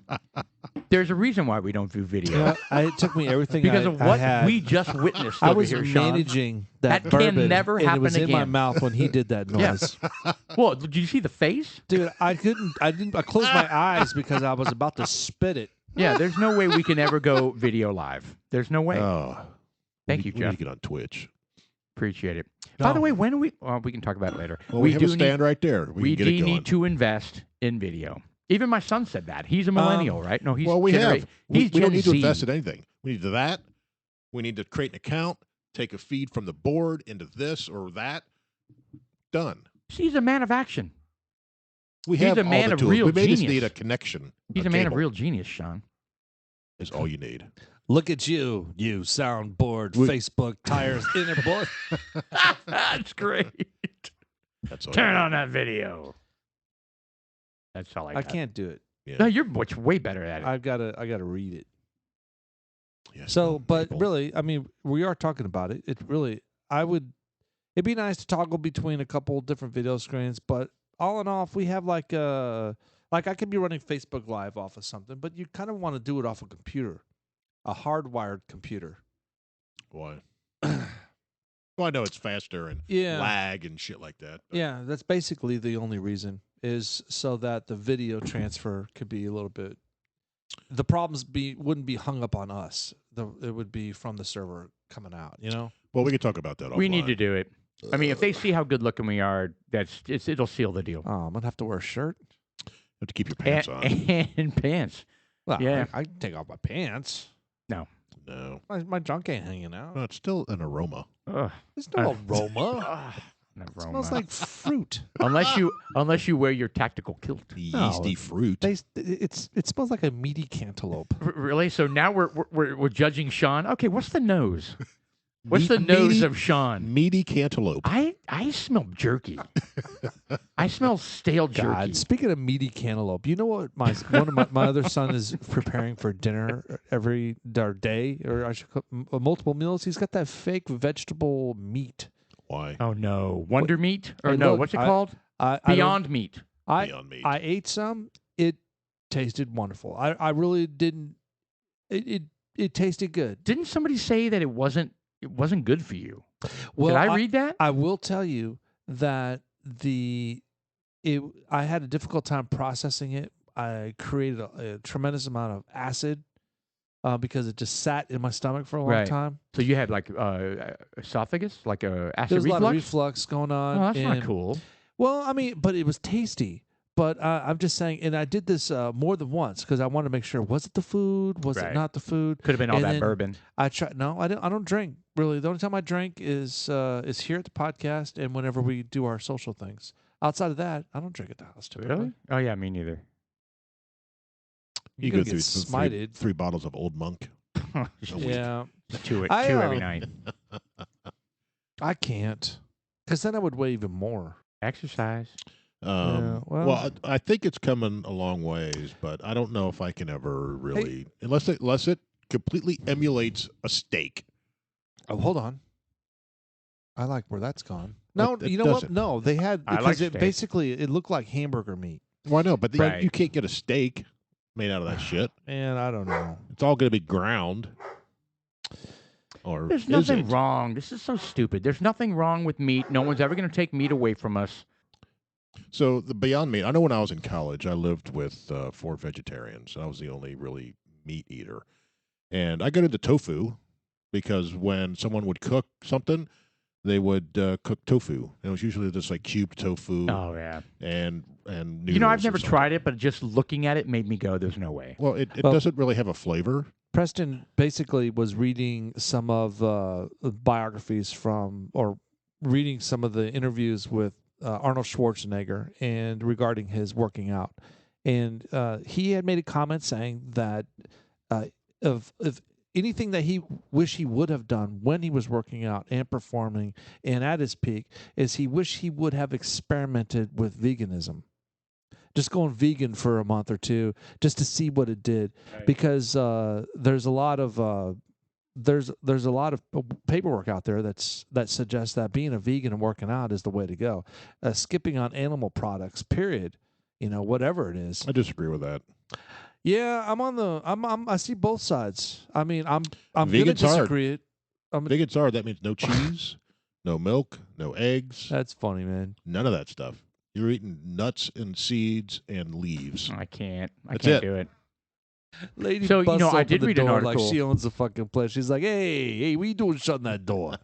there's a reason why we don't do video. it took me everything Because I, of I what had. we just witnessed I over was here, Sean. managing That that can bourbon, never and it was happen in my again. mouth when he did that Yeah. noise. Well, did you see the face? Dude, I closed my eyes because I was about to spit it. Yeah, there's no way we can ever go video live. There's no way. Oh. Thank you, We need Jeff. to get on Twitch. Appreciate it. No. By the way, when we can talk about it later. Well, we have a stand right there. We can get it do going. need to invest in video. Even my son said that. He's a millennial, right? No, he's well, we have. We Gen don't need Z. to invest in anything. We need to that. We need to create an account, take a feed from the board into this or that. Done. He's a man of action. We He's have a man all the of tools. real We may just genius. need a connection. He's a man of cable real genius, Sean. Is all you need. Look at you soundboard, Facebook, tires, innerboard. That's great. That's all. Turn on that video. That's all I got. can't do it. Yeah. No, you're much way better at it. I gotta read it. Yes, So, but people. really, I mean, we are talking about it. It'd be nice to toggle between a couple different video screens, but all in all, if we have like I could be running Facebook Live off of something, but you kind of want to do it off a computer, a hardwired computer. Why? Well, I know it's faster and lag and shit like that. But. Yeah, that's basically the only reason, is so that the video transfer could be a little bit. The problems wouldn't be hung up on us. It would be from the server coming out. You know. Well, we can talk about that. We offline. need to do it. I mean, if they see how good looking we are, it'll seal the deal. Oh, I'm gonna have to wear a shirt. You have to keep your pants on. And pants. Well, Yeah. I can take off my pants. No. My junk ain't hanging out. No, it's still an aroma. Ugh. There's no aroma. An It aroma. smells like fruit. unless you wear your tactical kilt. The No, yeasty fruit. It smells like a meaty cantaloupe. Really? So now we're judging Sean. Okay, what's the nose? What's the nose meaty, of Sean? Meaty cantaloupe. I smell jerky. I smell stale jerky. God, speaking of meaty cantaloupe, you know what one of my other son is preparing for dinner every day, or I should cook multiple meals. He's got that fake vegetable meat. Why? Oh no, Wonder Meat or Hey, no? look, What's it called? Beyond Meat. Beyond Meat. I ate some. It tasted wonderful. I really didn't. It tasted good. Didn't somebody say that it wasn't good for you? Well, Did I read that? I will tell you that I had a difficult time processing it. I created a tremendous amount of acid because it just sat in my stomach for a long Right. time. So you had like esophagus, like acid There's reflux. a lot of reflux going on. Oh, that's not and- cool. Well, I mean, but it was tasty. But I'm just saying, and I did this more than once because I wanted to make sure: was it the food? Was Right. it not the food? Could have been all And that then bourbon. I try. No, I don't drink really. The only time I drink is here at the podcast and whenever we do our social things. Outside of that, I don't drink at the house. Typically. Really? Oh yeah, me neither. You You're go gonna through get smited. three bottles of Old Monk. a week. Yeah, two I, every night. I can't because then I would weigh even more. Exercise. well- I think it's coming a long ways, but I don't know if I can ever really, unless it completely emulates a steak. Oh, hold on. I like where that's gone. No, It you know what? doesn't. No, they had I like because it steak. basically it looked like hamburger meat, Well, I know, but Right. you can't get a steak made out of that shit. and I don't know. It's all going to be ground. Or There's is nothing it? wrong. This is so stupid. There's nothing wrong with meat. No one's ever going to take meat away from us. So the Beyond Meat, I know when I was in college, I lived with 4 vegetarians. I was the only really meat eater. And I got into tofu because when someone would cook something, they would cook tofu. And it was usually just like cubed tofu Oh yeah. and noodles. You know, I've or never something. tried it, but just looking at it made me go, "There's no way." Well, it Well- doesn't really have a flavor. Preston basically was reading some of biographies from, or reading some of the interviews with Arnold Schwarzenegger and regarding his working out, and he had made a comment saying that of anything that he wish he would have done when he was working out and performing and at his peak is he wished he would have experimented with veganism. Just going vegan for a month or two just to see what it did, Right. because there's a lot of there's a lot of paperwork out there that suggests that being a vegan and working out is the way to go. Skipping on animal products, period. You know, whatever it is. I disagree with that. Yeah, I see both sides. I mean, I'm gonna Vegan's hard. disagree. Vegans are, that means no cheese, no milk, no eggs, That's funny, man. none of that stuff. You're eating nuts and seeds and leaves. I can't. I That's can't it. do it. Lady So, you busts know, I open did the read an door article. like she owns the fucking place. She's like, hey, what you doing shutting that door?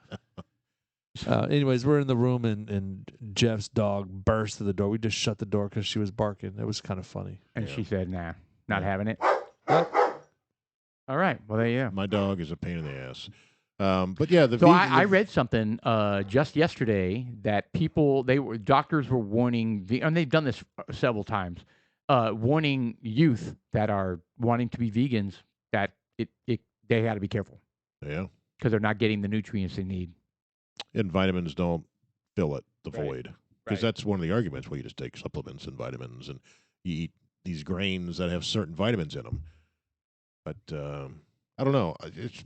Anyways, we're in the room and Jeff's dog burst through the door. We just shut the door because she was barking. It was kind of funny. And she said, "Nah, not having it." Yep. All right. Well, there you go. My dog is a pain in the ass. But yeah, So I read something just yesterday that doctors were warning, and they've done this several times, warning youth that are wanting to be vegans that they got to be careful. Yeah. Because they're not getting the nutrients they need. And vitamins don't fill it, the Right. void. Because that's one of the arguments where you just take supplements and vitamins and you eat these grains that have certain vitamins in them. But I don't know.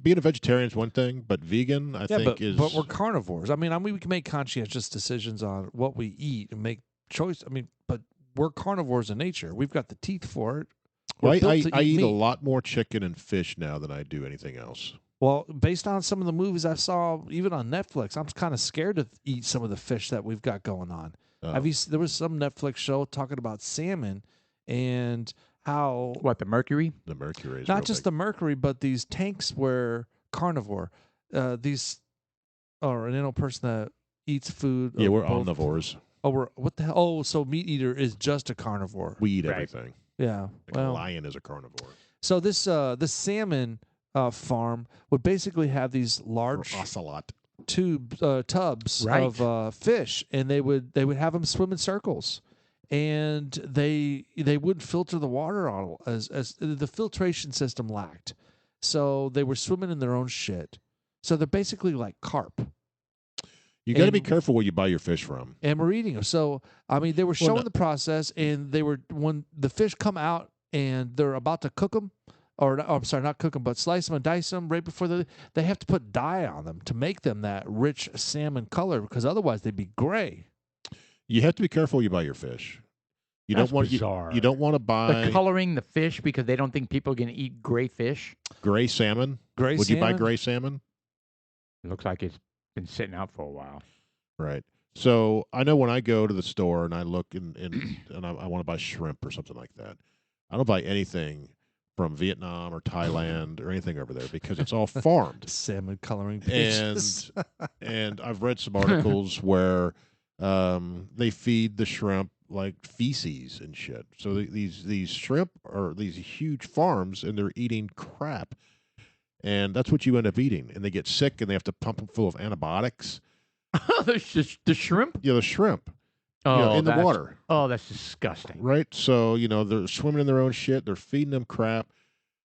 Being a vegetarian is one thing, but vegan, I think, is. But we're carnivores. I mean, we can make conscientious decisions on what we eat and make choice. I mean, but we're carnivores in nature. We've got the teeth for it. Well, I eat eat meat. a lot more chicken and fish now than I do anything else. Well, based on some of the movies I saw, even on Netflix, I'm kind of scared to eat some of the fish that we've got going on. There was some Netflix show talking about salmon and how the mercury? The mercury is not real just big. the mercury, but these tanks were carnivore. Or an animal person that eats food. Yeah, we're omnivores. What the hell? Oh, so meat eater is just a carnivore. We eat Right. everything. Yeah. Like a lion is a carnivore. So this salmon farm would basically have these large ocelot tubs Right. of fish, and they would have them swim in circles, and they wouldn't filter the water on as the filtration system lacked, so they were swimming in their own shit. So they're basically like carp. You got to be And- careful where you buy your fish from. And we're eating them. So I mean, they were showing the process, and they were when the fish come out and they're about to cook them. I'm sorry, not cook them, but slice them and dice them right before they have to put dye on them to make them that rich salmon color, because otherwise they'd be gray. You have to be careful where you buy your fish. You That's don't want bizarre. you don't want to buy They're coloring the fish because they don't think people are going to eat gray fish. gray salmon. Gray Would you buy salmon? gray salmon? It looks like it's been sitting out for a while. Right. So I know when I go to the store and I look and I want to buy shrimp or something like that, I don't buy anything from Vietnam or Thailand or anything over there because it's all farmed. Salmon coloring pages. And I've read some articles where they feed the shrimp like feces and shit. So these shrimp are these huge farms and they're eating crap. And that's what you end up eating. And they get sick and they have to pump them full of antibiotics. There's just the shrimp? Yeah, the shrimp. Oh, in the water. Oh, that's disgusting. Right? So, they're swimming in their own shit. They're feeding them crap.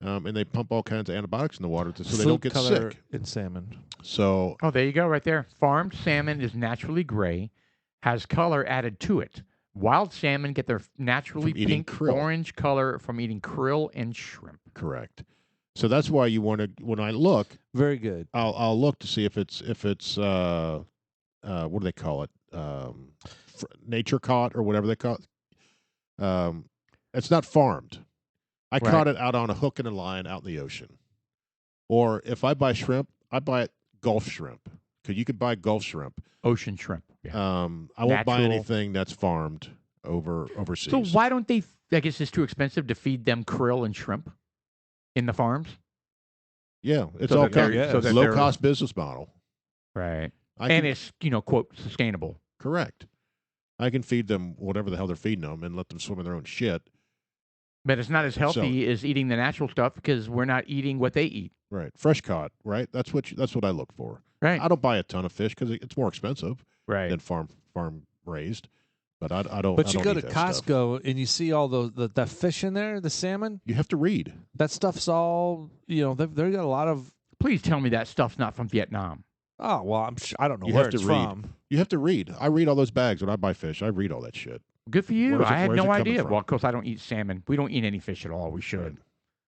And they pump all kinds of antibiotics in the water so they don't get color sick. in salmon. So, Oh, there you go, right there. Farmed salmon is naturally gray, has color added to it. Wild salmon get their naturally From eating pink, krill. orange color from eating krill and shrimp. correct. So that's why you want to, when I look, Very good. I'll look to see if it's what do they call it? Nature caught or whatever they call it. It's not farmed. I Right. caught it out on a hook and a line out in the ocean. Or if I buy shrimp, I buy it Gulf shrimp because you could buy Gulf shrimp. Ocean shrimp. Yeah. I won't buy Natural. anything that's farmed overseas. So why don't they, I guess it's too expensive to feed them krill and shrimp in the farms? Yeah, it's So all that they're- kind so of that low they're- cost business model. Right. I And can- it's, quote, sustainable. correct. I can feed them whatever the hell they're feeding them and let them swim in their own shit. But it's not as healthy as eating the natural stuff because we're not eating what they eat. Right, fresh caught. Right, that's what I look for. Right. I don't buy a ton of fish because it's more expensive Right. than farm raised. But I don't. But I you don't go eat to that stuff. Costco and you see all that fish in there, the salmon. You have to read. That stuff's all they've got a lot of. Please tell me that stuff's not from Vietnam. Oh well, I don't know You where have to it's read. from. You have to read. I read all those bags when I buy fish. I read all that shit. Good for you. Where's it- I had where's it no coming idea. from? Well, of course, I don't eat salmon. We don't eat any fish at all. We should.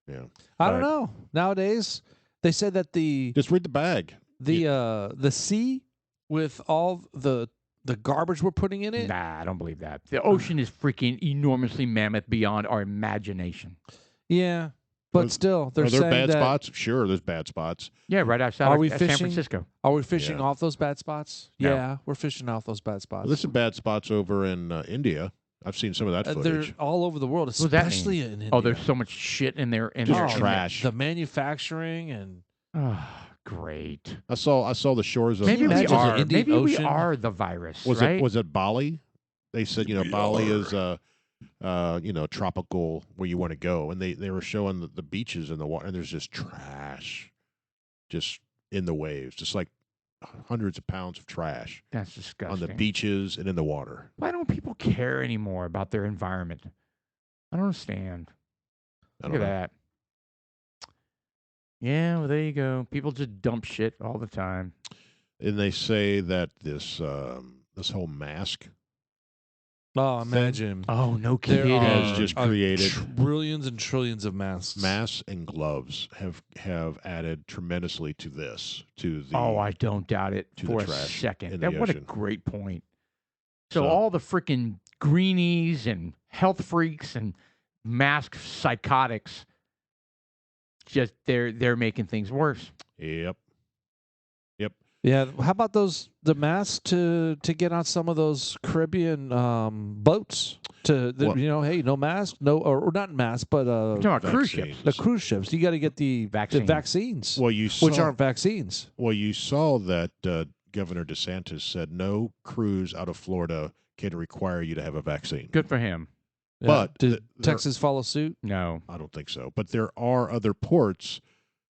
Yeah. I don't Right. know. Nowadays, they said that the Just read the bag. sea with all the garbage we're putting in it. Nah, I don't believe that. The ocean is freaking enormously mammoth beyond our imagination. Yeah, but Are- still, they're Are there saying bad that. spots? Sure, there's bad spots. Yeah, right outside Are we San fishing? Francisco. Are we fishing Yeah. off those bad spots? No. Yeah, we're fishing off those bad spots. Well, there's some bad spots over in India. I've seen some of that They're footage. all over the world, does that mean? especially in India. Oh, there's so much shit in there. Just Oh, trash. The manufacturing and Oh, great. I saw the shores of. Maybe we imagine the are. Indian Maybe we Ocean? are the virus. Was right? it Bali? They said Bali is tropical where you want to go, and they were showing the beaches and the water, and there's just trash, just in the waves, just like hundreds of pounds of trash That's disgusting. on the beaches and in the water. Why don't people care anymore about their environment? I don't understand. I Look don't at know. that. Yeah, well, there you go. People just dump shit all the time. And they say that this whole mask Oh, imagine. Oh, no There kidding. has just are created trillions and trillions of masks. masks and gloves have added tremendously to this to the Oh, I don't doubt it to the for a trash second. in That the what a ocean. great point. So So- all the freaking greenies and health freaks and mask psychotics, just they're making things worse. Yep. Yeah, how about the masks to get on some of those Caribbean boats? Well- Hey, no mask, no, or not mask, but We're talking about cruise vaccines. ships. the cruise ships. You got to get the Vaccines. vaccines, Well, you saw which aren't vaccines. you saw that Governor DeSantis said no cruise out of Florida can require you to have a vaccine. Good for him. Yeah. But did there- Texas follow suit? No. I don't think so. But there are other ports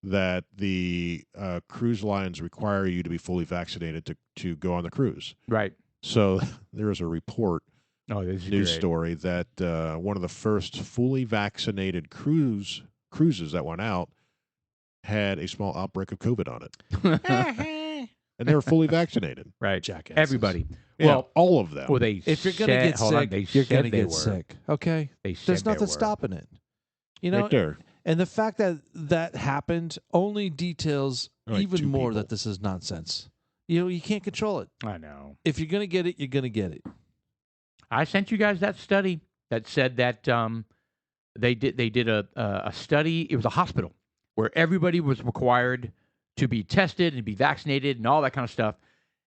that the cruise lines require you to be fully vaccinated to go on the cruise. Right. So there is a report, Oh, this is news great. story, that one of the first fully vaccinated cruises that went out had a small outbreak of COVID on it. And they were fully vaccinated. Right. Jackasses. Everybody. Yeah, Well, all of them. well, they If you're gonna said- get hold on, sick, they you're said gonna they get were. sick. Okay, They said there's they nothing were. stopping it. You know, right there. and the fact that happened only details Like even two more people. that this is nonsense. You can't control it. I know. If you're gonna get it, you're gonna get it. I sent you guys that study that said that they did a study. It was a hospital where everybody was required to be tested and be vaccinated and all that kind of stuff.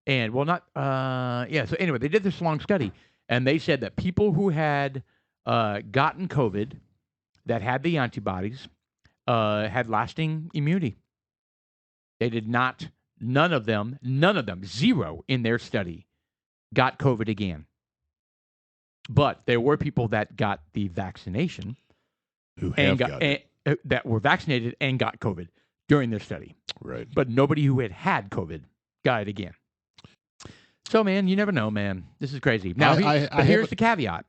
And well, not yeah. So anyway, they did this long study, and they said that people who had gotten COVID, that had the antibodies, had lasting immunity. They did not. None of them, zero in their study, got COVID again. But there were people that got the vaccination Who and have got it. that were vaccinated and got COVID during their study. Right. But nobody who had COVID got it again. So, man, you never know, man. This is crazy. Now, but here's the caveat.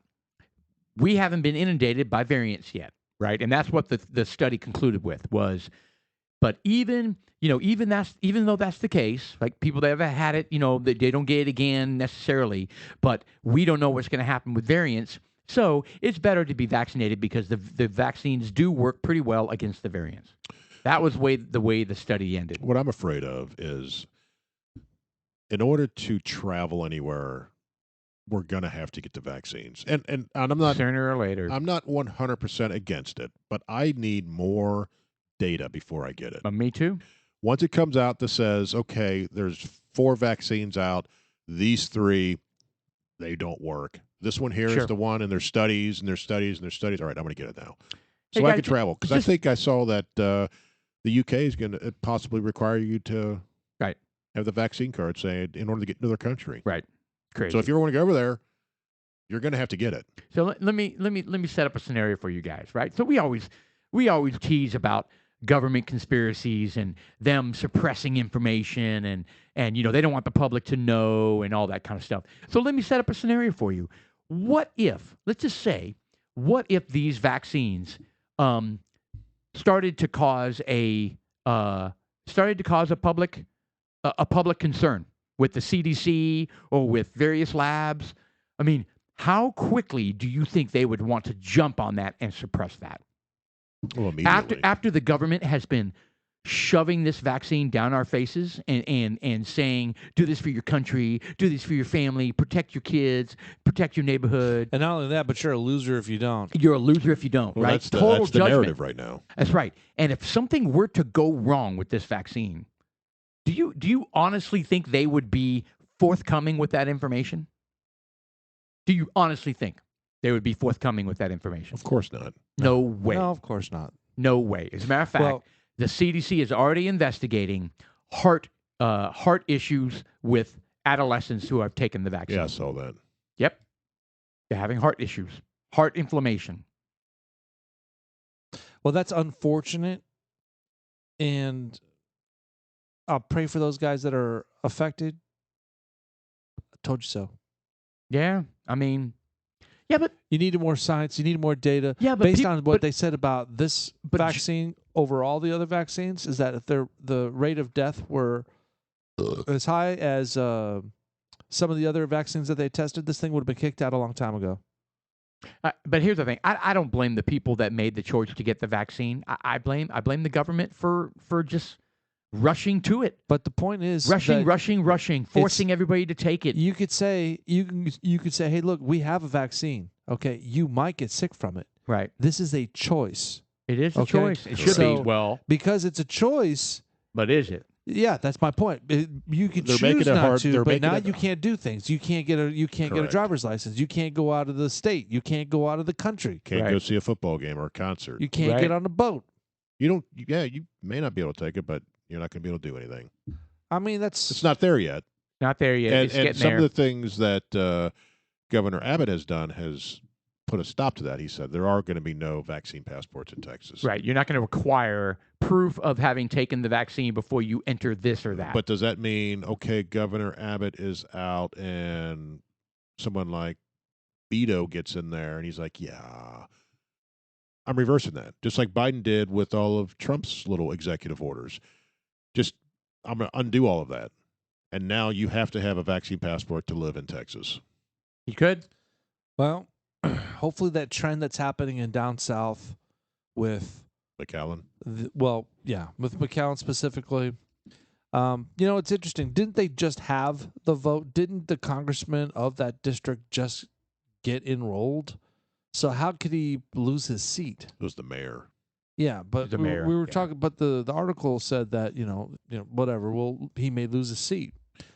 We haven't been inundated by variants yet, right? And that's what the study concluded with was, but even though that's the case, like people that have had it, they don't get it again necessarily, but we don't know what's going to happen with variants. So it's better to be vaccinated because the vaccines do work pretty well against the variants. That was the way the study ended. What I'm afraid of is in order to travel anywhere, we're going to have to get the vaccines. And I'm not Sooner or later. I'm not 100% against it, but I need more data before I get it. Me too. Once it comes out that says, okay, there's 4 vaccines out, these 3, they don't work. This one here is Sure. the one, and there's studies, and there's studies, and there's studies. All right, I'm going to get it now. So Hey, I guys, can travel. Because I just- think I saw that the UK is going to possibly require you to Right. have the vaccine card saying in order to get into their country. Right. Crazy. So if you ever want to go over there, you're going to have to get it. So let me set up a scenario for you guys, right? So we always tease about government conspiracies and them suppressing information and they don't want the public to know and all that kind of stuff. So let me set up a scenario for you. What if, let's just say, what if these vaccines started to cause a public concern with the CDC or with various labs? I mean, how quickly do you think they would want to jump on that and suppress that? Well, immediately. After the government has been shoving this vaccine down our faces and saying, do this for your country, do this for your family, protect your kids, protect your neighborhood. And not only that, but you're a loser if you don't. You're a loser if you don't, Well, right? that's the judgment. narrative right now. That's right. And if something were to go wrong with this vaccine, do you honestly think they would be forthcoming with that information? Do you honestly think they would be forthcoming with that information? Of course not. No way. No, of course not. No way. As a matter of fact, Well- the CDC is already investigating heart issues with adolescents who have taken the vaccine. Yeah, I saw that. Yep. They're having heart issues, heart inflammation. Well, that's unfortunate, and I'll pray for those guys that are affected. I told you so. Yeah. I mean, yeah, but You need more science. You need more data. yeah, but Based on what they said about this but j- vaccine over all the other vaccines, is that if the rate of death were as high as some of the other vaccines that they tested, this thing would have been kicked out a long time ago. but here's the thing: I don't blame the people that made the choice to get the vaccine. I blame the government for just rushing to it, But the point is, rushing, that forcing everybody to take it. you could say you could say, hey, look, we have a vaccine. Okay, you might get sick from it. Right. This is a choice. It is a Okay. choice. It should So- be. Well, Because it's a choice. but is it? Yeah, that's my point. You could They're choose making it not hard- to, they're but making now it- you can't do things. You can't get a Correct. driver's license. You can't go out of the state. You can't go out of the country. Can't Right. go see a football game or a concert. You can't Right. get on a boat. You don't. Yeah, you may not be able to take it, but you're not going to be able to do anything. I mean, that's It's not there yet. Not there yet. and It's and getting some there. of the things that Governor Abbott has done has put a stop to that. He said there are going to be no vaccine passports in Texas. Right. You're not going to require proof of having taken the vaccine before you enter this or that. But does that mean, okay, Governor Abbott is out and someone like Beto gets in there and he's like, yeah, I'm reversing that. Just like Biden did with all of Trump's little executive orders. Just, I'm going to undo all of that. And now you have to have a vaccine passport to live in Texas. you could. well. Hopefully, that trend that's happening in down south with McAllen. with McAllen specifically. It's interesting. Didn't they just have the vote? Didn't the congressman of that district just get enrolled? So how could he lose his seat? It was the mayor. Yeah, but The mayor, we were yeah. talking. But the article said that whatever. Well, he may lose his seat.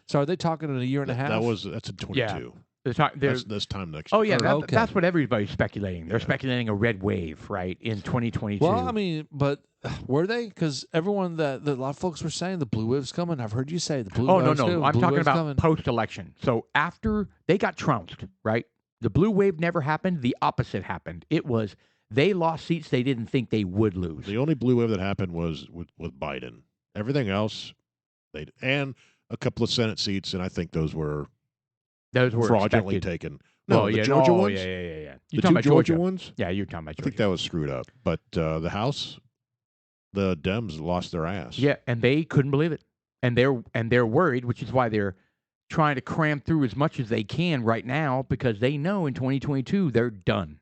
So are they talking in a year and a half? That's in 22. There's That's this time next Oh year. yeah, okay. that's what everybody's speculating. They're Yeah. speculating a red wave, right, in 2022. Well, I mean, but were they? Because everyone that a lot of folks were saying the blue wave's coming. I've heard you say the blue. oh no, wave's no, coming, I'm blue talking wave's about coming. post-election. So after they got trounced, right? The blue wave never happened. The opposite happened. It was they lost seats they didn't think they would lose. The only blue wave that happened was with Biden. Everything else, and a couple of Senate seats, and I think those were Those were fraudulently expected. taken. No, Oh, the yeah, Georgia no, ones. Yeah. The You're two talking about Georgia ones. Yeah, you're talking about I Georgia. think that was screwed up. But the House, the Dems lost their ass. Yeah, and they couldn't believe it, and they're worried, which is why they're trying to cram through as much as they can right now because they know in 2022 they're done.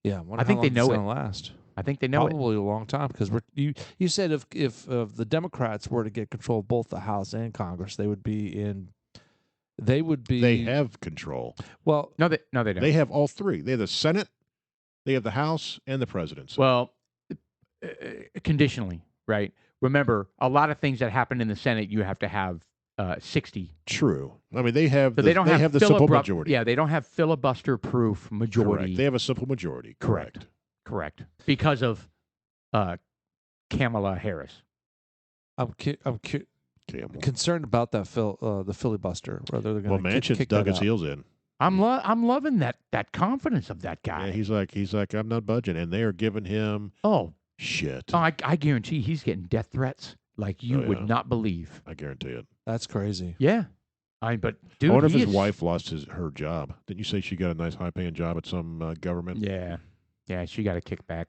Yeah, I think they know it. Gonna last. I think they know it. Probably a long time because you said if the Democrats were to get control of both the House and Congress, they would be. They have control. Well, No, they don't. They have all three. They have the Senate, they have the House, and the presidency. Well, conditionally, right? Remember, a lot of things that happen in the Senate, you have to have 60. True. I mean, they have. So they don't have the simple filibru- majority. Yeah, they don't have filibuster-proof majority. Correct. They have a simple majority. Correct. Correct. Because of Kamala Harris. I'm Campbell. concerned about that the filibuster. Whether they're Well, going to Manchin's kick dug that his out. heels in. I'm loving that confidence of that guy. Yeah, he's like, I'm not budging, and they are giving him oh, shit. I guarantee he's getting death threats like you Oh, would yeah. not believe. I guarantee it. That's crazy. Yeah, but dude, I wonder if he his is- wife lost her job. Didn't you say she got a nice, high-paying job at some government? Yeah, she got a kickback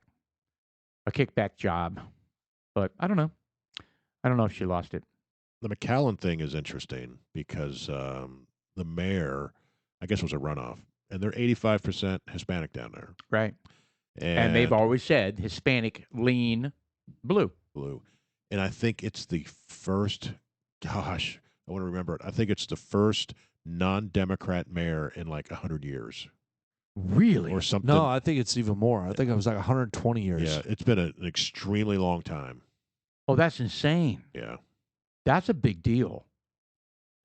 job, but I don't know if she lost it. The McAllen thing is interesting because the mayor, I guess, was a runoff, and they're 85% Hispanic down there, Right. And they've always said Hispanic, lean, blue. blue. And I think it's the first. Gosh, I want to remember it. I think it's the first non-Democrat mayor in like 100 years Really? or something. No, I think it's even more. I think it was like 120 years. Yeah, it's been an extremely long time. Oh, that's insane. Yeah. That's a big deal.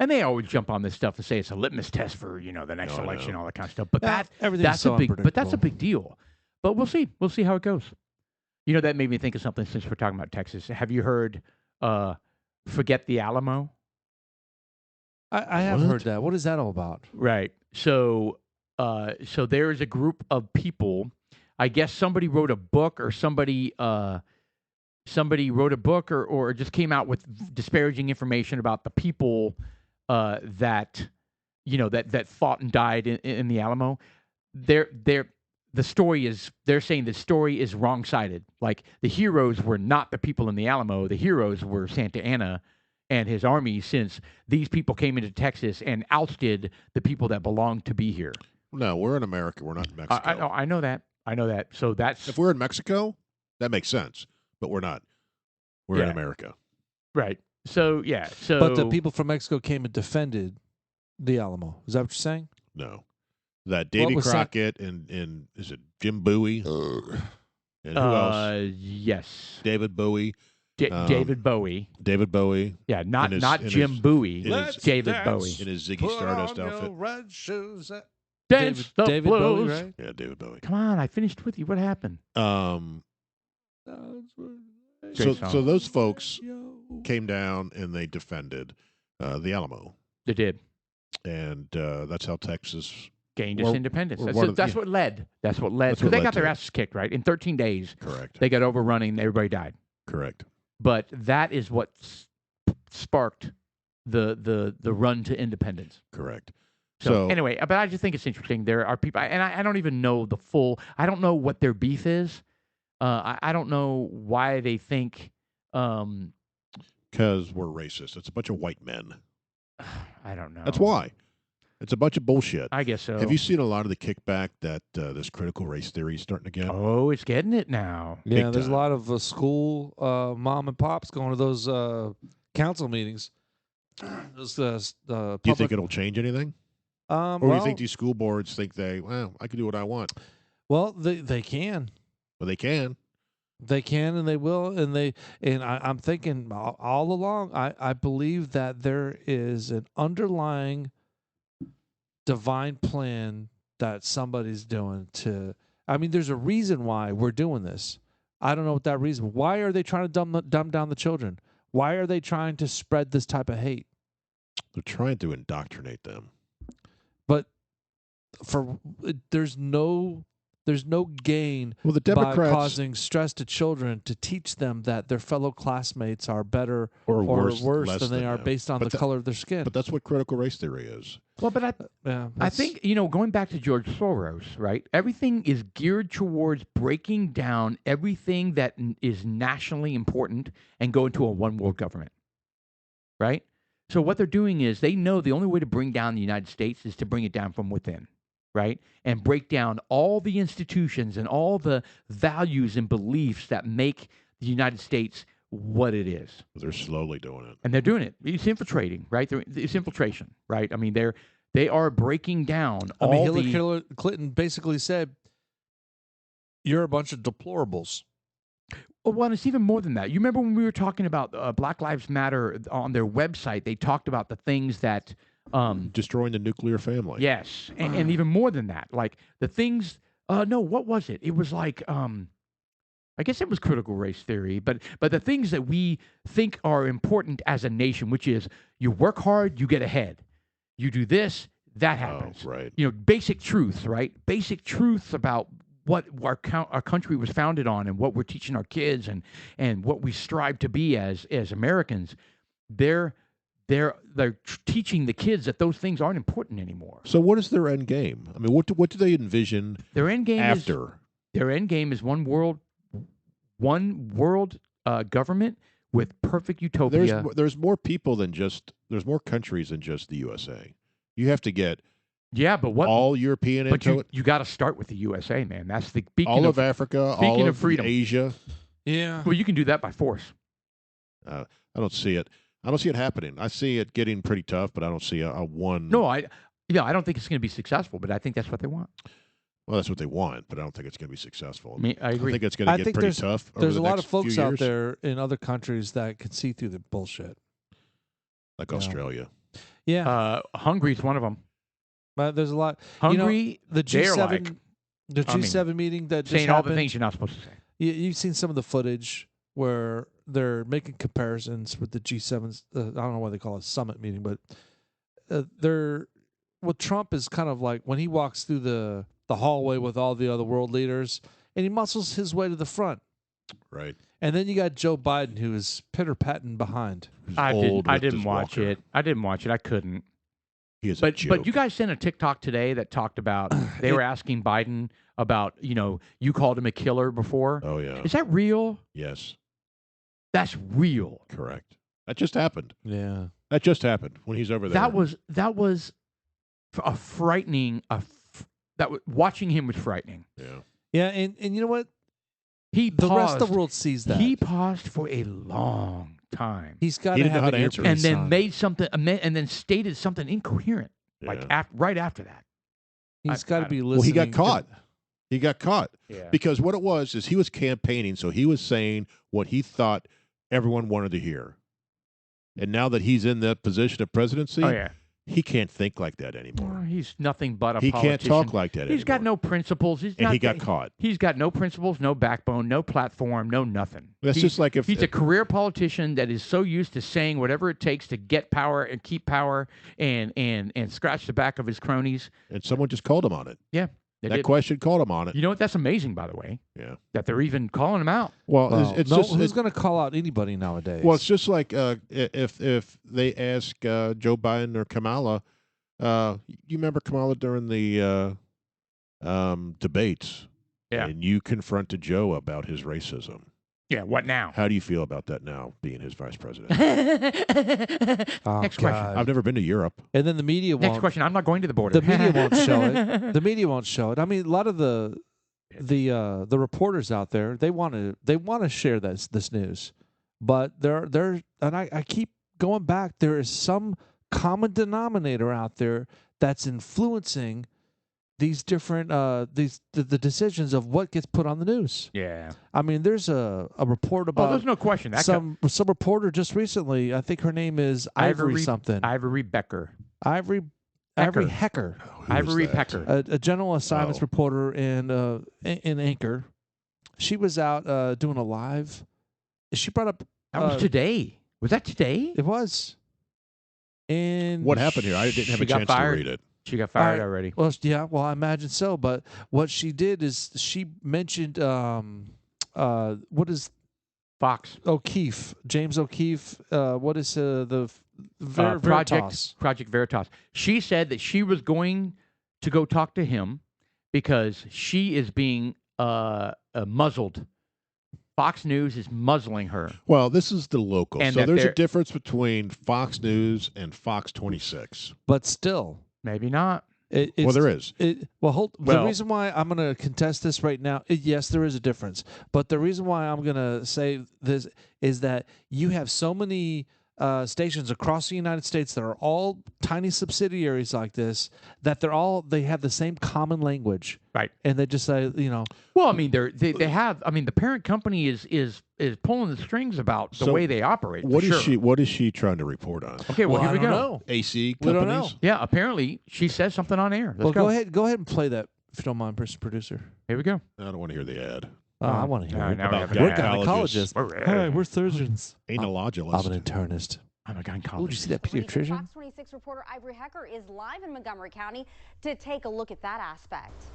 And they always jump on this stuff and say it's a litmus test for, the next No, I election, know. all that kind of stuff. But Yeah, everything's that's so a big unpredictable. deal. But we'll see. We'll see how it goes. That made me think of something since we're talking about Texas. Have you heard Forget the Alamo. I have What? heard that. What is that all about? Right. So there is a group of people. I guess somebody wrote a book, or somebody wrote a book, or just came out with disparaging information about the people that that fought and died in the Alamo. They're saying the story is wrong-sided. Like, the heroes were not the people in the Alamo. The heroes were Santa Anna and his army, since these people came into Texas and ousted the people that belonged to be here. No, we're in America. We're not in Mexico. I know that. I know that. So that's If we're in Mexico, that makes sense. But we're not. We're in Yeah. America. right. So yeah. So But the people from Mexico came and defended the Alamo. Is that what you're saying? No. That Davy was Crockett and is it Jim Bowie? And who else? Yes. David Bowie. David Bowie. David Bowie Yeah, not in Jim Bowie. in his- David Bowie. in his Ziggy Stardust outfit. Red shoes. Dance the David blues. Bowie, right? Yeah, David Bowie. Come on, I finished with you. What happened? So song. those folks came down and they defended the Alamo, They did. and that's how Texas. Gained Or- its independence. or That's, one of- that's what led. That's what led. That's Because what they led got their to it. asses kicked, right? In 13 days, Correct. they got overrunning and everybody died. Correct. But that is what sparked the run to independence. Correct. So anyway, but I just think it's interesting. There are people, and I don't even know the full. I don't know what their beef is. I don't know why they think. Because we're racist. It's a bunch of white men. I don't know. That's why. It's a bunch of bullshit. I guess so. Have you seen a lot of the kickback that this critical race theory is starting to get? Oh, it's getting it now. Yeah, Big there's a time. lot of school mom and pops going to those council meetings. Those Do you think it'll change anything? Or do you think these school boards think I can do what I want? Well, they can. Well, they can. They can and they will, and I'm thinking all along. I believe that there is an underlying divine plan that somebody's doing to. I mean, there's a reason why we're doing this. I don't know what that reason. Why are they trying to dumb down the children? Why are they trying to spread this type of hate? They're trying to indoctrinate them. But there's no gain Well, the by Democrats causing stress to children to teach them that their fellow classmates are better or or worse, than they are them. based on But the color of their skin. But that's what critical race theory is. Well, but Yeah, I think, going back to George Soros, right? Everything is geared towards breaking down everything that is nationally important and go into a one world government, right? So what they're doing is they know the only way to bring down the United States is to bring it down from within, right? And break down all the institutions and all the values and beliefs that make the United States what it is. They're slowly doing it. And they're doing it. It's infiltrating, right? It's infiltration, right? I mean, they are breaking down all Hillary Clinton basically said, "You're a bunch of deplorables." Well, it's even more than that. You remember when we were talking about Black Lives Matter on their website? They talked about the things that Destroying the nuclear family. yes, and even more than that, like the things. No, what was it? It was like I guess it was critical race theory, but the things that we think are important as a nation, which is you work hard, you get ahead. You do this, that happens. Oh, right. Basic truths, right? Basic truths about what our country was founded on and what we're teaching our kids and what we strive to be as Americans. They're teaching the kids that those things aren't important anymore. So what is their end game? I mean, what do they envision Their end game after? Their end game is one world government with perfect utopia. There's more people than there's more countries than just the USA. You have to get but what all European But into it. you got to start with the USA, man. That's the All of Africa, all of of freedom. Asia. Yeah. Well, you can do that by force. I don't see it. I don't see it happening. I see it getting pretty tough, but I don't see a one. No, I don't think it's going to be successful, but I think that's what they want. Well, that's what they want, but I don't think it's going to be successful. I agree. I think it's going to get pretty tough. Over There's the a lot next of folks few out years, there in other countries that can see through the bullshit. like Yeah. Australia. Yeah, Hungary's one of them. but there's a lot. Hungary, The they're G7, like the G7 meeting that just saying all happened. the things you're not supposed to say. You've seen some of the footage where they're making comparisons with the G7. I don't know why they call it a summit meeting, but they're with Trump is kind of like when he walks through the hallway with all the other world leaders, and he muscles his way to the front. Right. And then you got Joe Biden, who is pitter-patting behind. I old with didn't his watch walker. it. I didn't watch it. I couldn't. He is a But joke. you guys sent a TikTok today that talked about they were asking Biden about, you called him a killer before. Oh, yeah. Is that real? Yes. That's real. Correct. That just happened. Yeah. That just happened when he's over there. That was a frightening. Watching him was frightening. Yeah. Yeah, and you know what? The rest of the world sees that. He paused for a long time. He's got He to didn't know have how an to answer it. earpiece and then on. made something, and then stated something incoherent, Yeah. right after that. He's I- got I to be don't- listening. Well, he got caught. He got caught Yeah. because what it was is he was campaigning, so he was saying what he thought everyone wanted to hear. And now that he's in that position of presidency, Oh yeah. he can't think like that Well, anymore. he's nothing but a He politician. can't talk like that He's got anymore. no principles. And he got caught. He's got no principles, no backbone, no platform, no nothing. That's just like if He's a career politician that is so used to saying whatever it takes to get power and keep power and scratch the back of his cronies. and someone just called him on it. Yeah. They That did. question called him on it. You know what? That's amazing, by the way, Yeah. that they're even calling him out. Well, Well, it's no, just who's going to call out anybody nowadays? well, it's just like if they ask Joe Biden or Kamala, you remember Kamala during the debates, Yeah. and you confronted Joe about his racism. Yeah. What now? How do you feel about that now, being his vice president? Oh, Next question. God. I've never been to Europe. And then the media Next won't. question. I'm not going to the border. The media won't show it. The media won't show it. I mean, a lot of the reporters out there, they want to share this news, but and I keep going back. There is some common denominator out there that's influencing these different the decisions of what gets put on the news. Yeah. I mean, there's a report Oh, about there's no question. That some reporter just recently. I think her name is Ivory something. Ivory Becker. Ivory Hecker. Who was Ivory that? Pecker. A general assignments Oh. reporter in Anchor. She was out doing a live. She brought up That was today. Was that today? it was, and What happened here? I didn't have She a got chance to fired. read it. She got fired Alright. already. Well, yeah, well, I imagine so. But what she did is she mentioned what is Fox. O'Keefe, James O'Keefe. What is the Veritas? Project Veritas. She said that she was going to go talk to him because she is being muzzled. Fox News is muzzling her. Well, this is the local. And So that there's a they're- difference between Fox News and Fox 26. But still, Maybe not. it's, Well, there is. the Well- reason why I'm going to contest this right now, yes, there is a difference. But the reason why I'm going to say this is that you have so many stations across the United States that are all tiny subsidiaries like this, that they have the same common language, Right. and they just say, Well, I mean, they have. I mean, the parent company is pulling the strings about the So way they operate. What for is sure. she? What is she trying to report on? Okay, well, here I we don't go. know. AC We companies. don't know. Yeah, apparently she says something on air. Let's Well, go ahead and play that if you don't mind, producer. Here we go. I don't want to hear the ad. I want to hear it. Now we About have We're an ad. gynecologists. Hey, we're surgeons. Analogist. I'm an internist. I'm a Oh, did you gynecologist. see that pediatrician? Fox 26 reporter Ivory Hecker is live in Montgomery County to take a look at that aspect.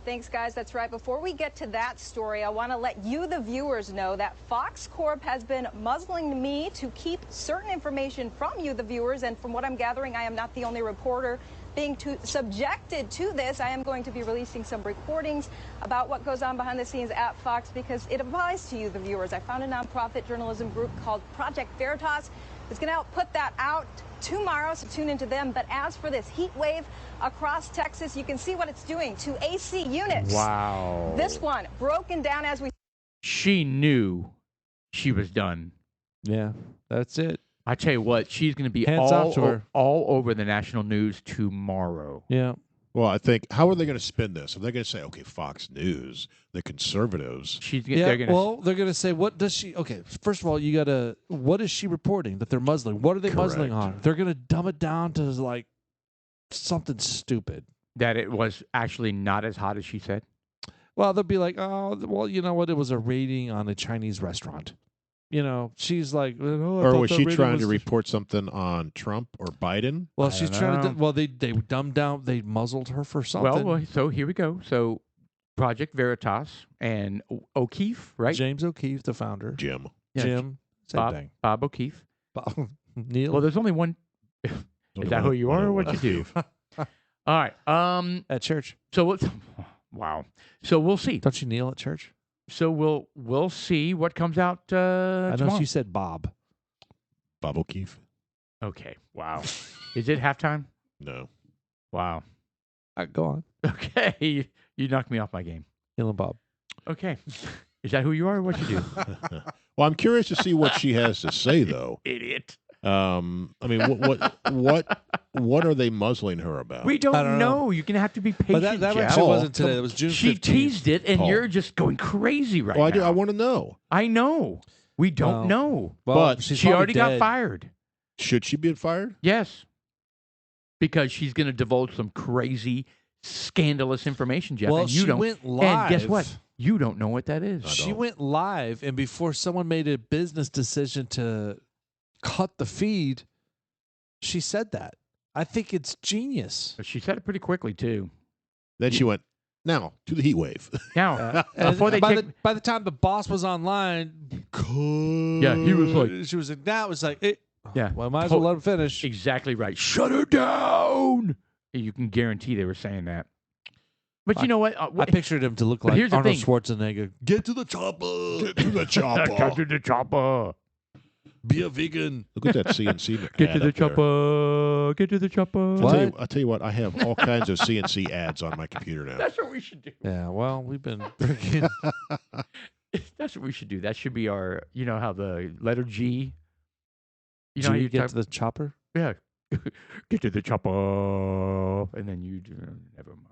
Thanks, guys. That's right. Before we get to that story, I want to let you, the viewers, know that Fox Corp has been muzzling me to keep certain information from you, the viewers. And from what I'm gathering, I am not the only reporter being subjected to this. I am going to be releasing some recordings about what goes on behind the scenes at Fox because it applies to you, the viewers. I found a nonprofit journalism group called Project Veritas. It's going to help put that out tomorrow, so tune into them. But as for this heat wave across Texas, you can see what it's doing to AC units. Wow. This one broken down as we She knew she was done. Yeah, that's it. I tell you what, she's going to be Hands off to her. all over the national news tomorrow. Yeah. Well, I think how are they going to spin this? Are they going to say, okay, Fox News, the conservatives? Yeah, They're going to. well, they're going to say, what does she... Okay, first of all, you got to... What is she reporting that they're muzzling? What are they muzzling Correct. on? They're going to dumb it down to, like, something stupid. that it was actually not as hot as she said. Well, they'll be like, oh, well, you know what? It was a rating on a Chinese restaurant. You know, she's like, oh, I Or thought was the she rating trying was to the-" report something on Trump or Biden? Well, I she's don't trying to. know. Well, they dumbed down. They muzzled her for something. Well, so here we go. So Project Veritas and O'Keefe, right? James O'Keefe, the founder. Jim. Yeah, Jim, same Bob, thing. Bob O'Keefe. Neil. Well, there's only one. Is that who you are or what you do? All right. At church. So wow. So we'll see. Don't you kneel at church? So we'll see what comes out I know tomorrow. she said Bob. Bob O'Keefe? Okay. Wow. Is it halftime? No. Wow. Go on. Okay. You knocked me off my game. Neil and Bob. Okay. Is that who you are or what you do? Well, I'm curious to see what she has to say, though. Idiot. I mean, what are they muzzling her about? We I don't don't know. know. You're going to have to be patient, But that Jeff. actually Paul, wasn't today. It was June 15th. She teased it, and Paul. you're just going crazy right Well, I now. do. I want to know. I know. We don't Well, know. Well, But she's She probably already got dead. fired. Should she be fired? Yes. Because she's going to divulge some crazy, scandalous information, Jeff. Well, and you she don't. went And live. guess what? You don't know what that is. She went live, and before someone made a business decision to cut the feed, she said that. I think it's genius. But she said it pretty quickly, too. Then she went, now, to the heat wave. Now, And before they by, take... by the time the boss was online, Yeah, he was like... she was like, that was like, it, Yeah. well, might as well let him finish. Exactly right. Shut her down! You can guarantee they were saying that. But you know what? I pictured him to look But like here's the Arnold thing. Schwarzenegger. Get to the chopper. Get to the chopper. Get to the chopper. Be a vegan. Look at that CNC Get ad to the up there. chopper. Get to the chopper. I'll tell you what, I have all kinds of CNC ads on my computer now. That's what we should do. Yeah, well, we've been freaking. That's what we should do. That should be our, you know how the letter G, you know Do how you you get type, to the chopper? yeah, get to the chopper, and then you do, never mind.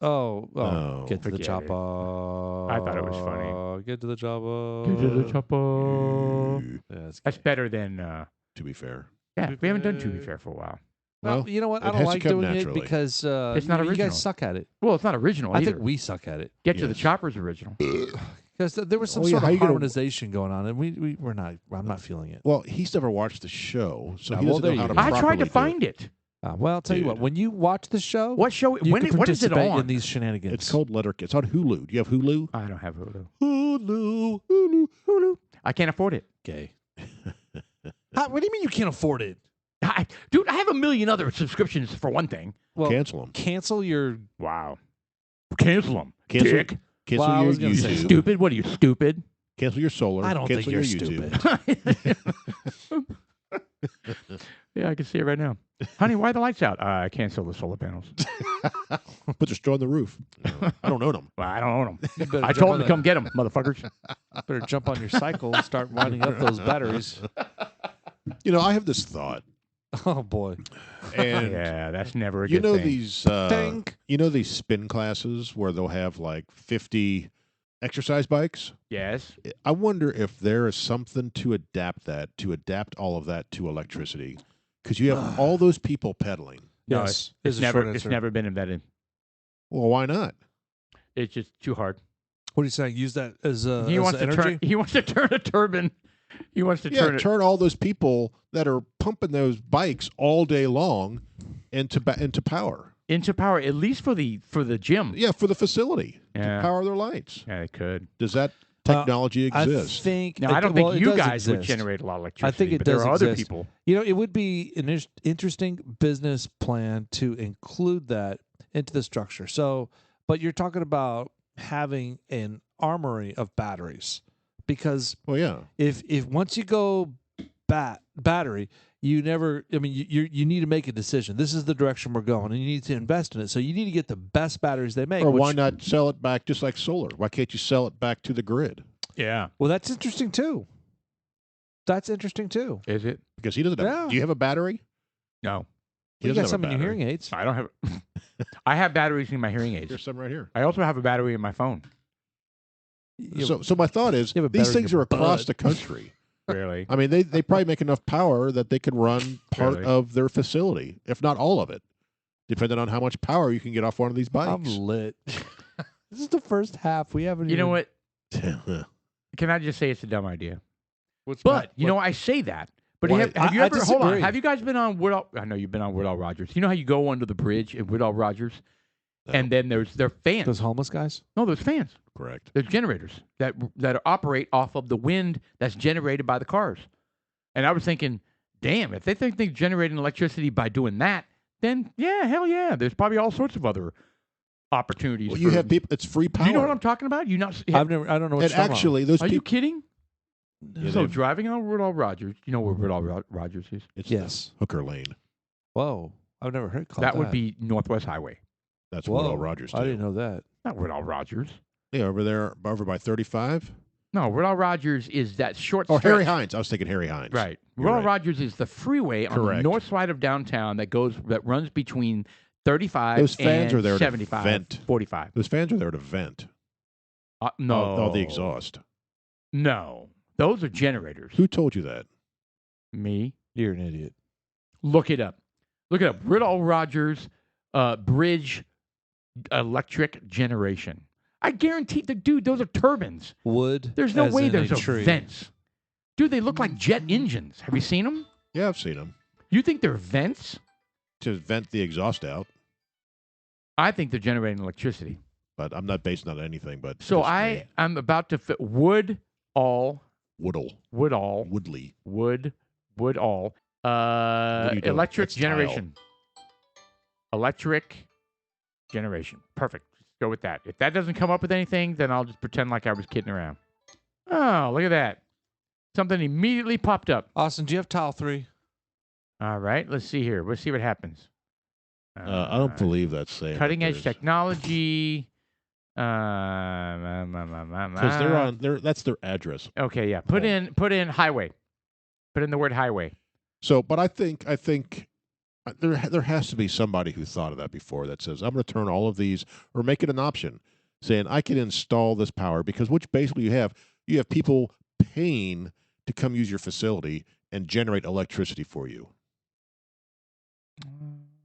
Oh, get to the forget it. chopper. I thought it was funny. Get to the chopper. Get to the chopper. Yeah, it's That's gay. better than, to be fair. yeah, we haven't done To Be Fair for a while. Well, Well, you know what? I it don't has to like come doing it naturally. because It's not you original. guys suck at it. Well, it's not original I either. think we suck at it Get to the Yes. chopper's original. because there was some Oh, yeah, sort how of you gonna- harmonization going on, and we're not. I'm not feeling it. Well, he's never watched the show, so he well, doesn't there know how you to go. I tried properly to do find it. Well, I'll tell you what. Dude. When you watch the show, What show? you When? can What is it participate on? in these shenanigans. It's called Letterkenny. It's on Hulu. Do you have Hulu? I don't have Hulu. Hulu, Hulu, Hulu. I can't afford it. gay. What do you mean you can't afford it? Dude, I have a million other subscriptions for one thing. Well, Cancel them. cancel your. Wow. Cancel them. Cancel, Dick. cancel Well, I your was gonna say YouTube. Stupid. What are you, stupid? Cancel your solar. I don't think cancel you're your YouTube. stupid. Yeah, I can see it right now. Honey, why are the lights out? I cancel the solar panels. Put the straw on the roof. No, I don't own them. Well, I don't own You them. better I jump told on them to come get them, motherfuckers. Better jump on your cycle and start winding up those batteries. You know, I have this thought, Oh boy. and Yeah, that's never a you good know thing. these, Think. you know these spin classes where they'll have like 50 exercise bikes. Yes. I wonder if there is something to adapt all of that to electricity, because you have all those people pedaling. No, Yes, it's is a short never. It's answer. never been invented. Well, why not? It's just too hard. What are you saying? Use that as He wants to energy? turn. He wants to turn a turbine. He wants to Yeah, turn it. turn all those people that are pumping those bikes all day long into power. into power, at least for the gym. Yeah, for the facility Yeah. to power their lights. Yeah, it could. Does that technology I exist? think. Now, I don't well, think it you does guys would exist. generate a lot of electricity. think it but there does are other exist. people. You know, it would be an interesting business plan to include that into the structure. So, but you're talking about having an armory of batteries, because Well, yeah. if once you go battery, you never. I mean, you need to make a decision. This is the direction we're going, and you need to invest in it. So you need to get the best batteries they make. Or which- why not sell it back just like solar? Why can't you sell it back to the grid? Yeah. Well, that's interesting too. That's interesting too. Is it? Because he doesn't have. Yeah. Do you have a battery? No. He You doesn't got have some a in your battery. hearing aids. I don't have. I have batteries in my hearing There's aids. some right here. I also have a battery in my phone. So my thought is, you have a these battery in things your are across butt. the country. Really? I mean, they probably make enough power that they could run part Really? of their facility, if not all of it, depending on how much power you can get off one of these bikes. I'm lit. This is the first half. We haven't. You know what? Why? Can I just say it's a dumb idea? What's But you know, I say that. But Why? have you I ever hold on? disagree. Have you guys been on Woodall? I know you've been on Woodall Rogers. You know how you go under the bridge at Woodall Rogers, and then there are fans. those homeless guys? No, there's fans. Correct. There's generators that operate off of the wind that's generated by the cars. And I was thinking, damn, if they think they're generating electricity by doing that, then yeah, hell yeah. There's probably all sorts of other opportunities. Well, you for- have people. It's free power. Do you know what I'm talking about? You not? I don't know what And you're talking actually, those Are you people. kidding? Yeah, So they've- driving on Woodall Rogers, you know where Woodall Rogers is? It's Yes. the Hooker Lane. about. Whoa, I've never heard called That would be Northwest Highway. That's Whoa, Woodall Rogers. I Too. didn't know that. Not Woodall Rogers. Yeah, over there, over by 35. No, Woodall Rogers is that short. Oh, stretch. Harry Hines. I was thinking Harry Hines. Right. You're Woodall right. Rogers is the freeway on the Correct. north side of downtown that runs between 35 Those fans and are there to 75, vent. 45. Those fans are there to vent. No. Oh, the exhaust. No. Those are generators. Who told you that? Me. You're an idiot. Look it up. Look it up. Woodall Rogers Bridge Electric Generation. I guarantee dude, those are turbines. Wood. There's no as way in there's a no tree. vents. Dude, they look like jet engines. Have you seen them? Yeah, I've seen them. You think they're vents? To vent the exhaust out, I think they're generating electricity. but I'm not basing on anything. But So just me. I'm about to fit Woodall, Woodall, Woodall, Woodley. Woodall, are you doing? electric That's tile. generation. Electric generation. Perfect. Just go with that. If that doesn't come up with anything, then I'll just pretend like I was kidding around. Oh, look at that. Something immediately popped up. Austin, do you have tile 3? All right, let's see here. Let's see what happens. I don't believe that's saying Cutting edge because technology. they're on. That's their address. Okay, yeah. Put in highway. Put in the word highway. So, but I think there has to be somebody who thought of that before that says I'm going to turn all of these or make it an option, saying I can install this power because which basically you have people paying to come use your facility and generate electricity for you.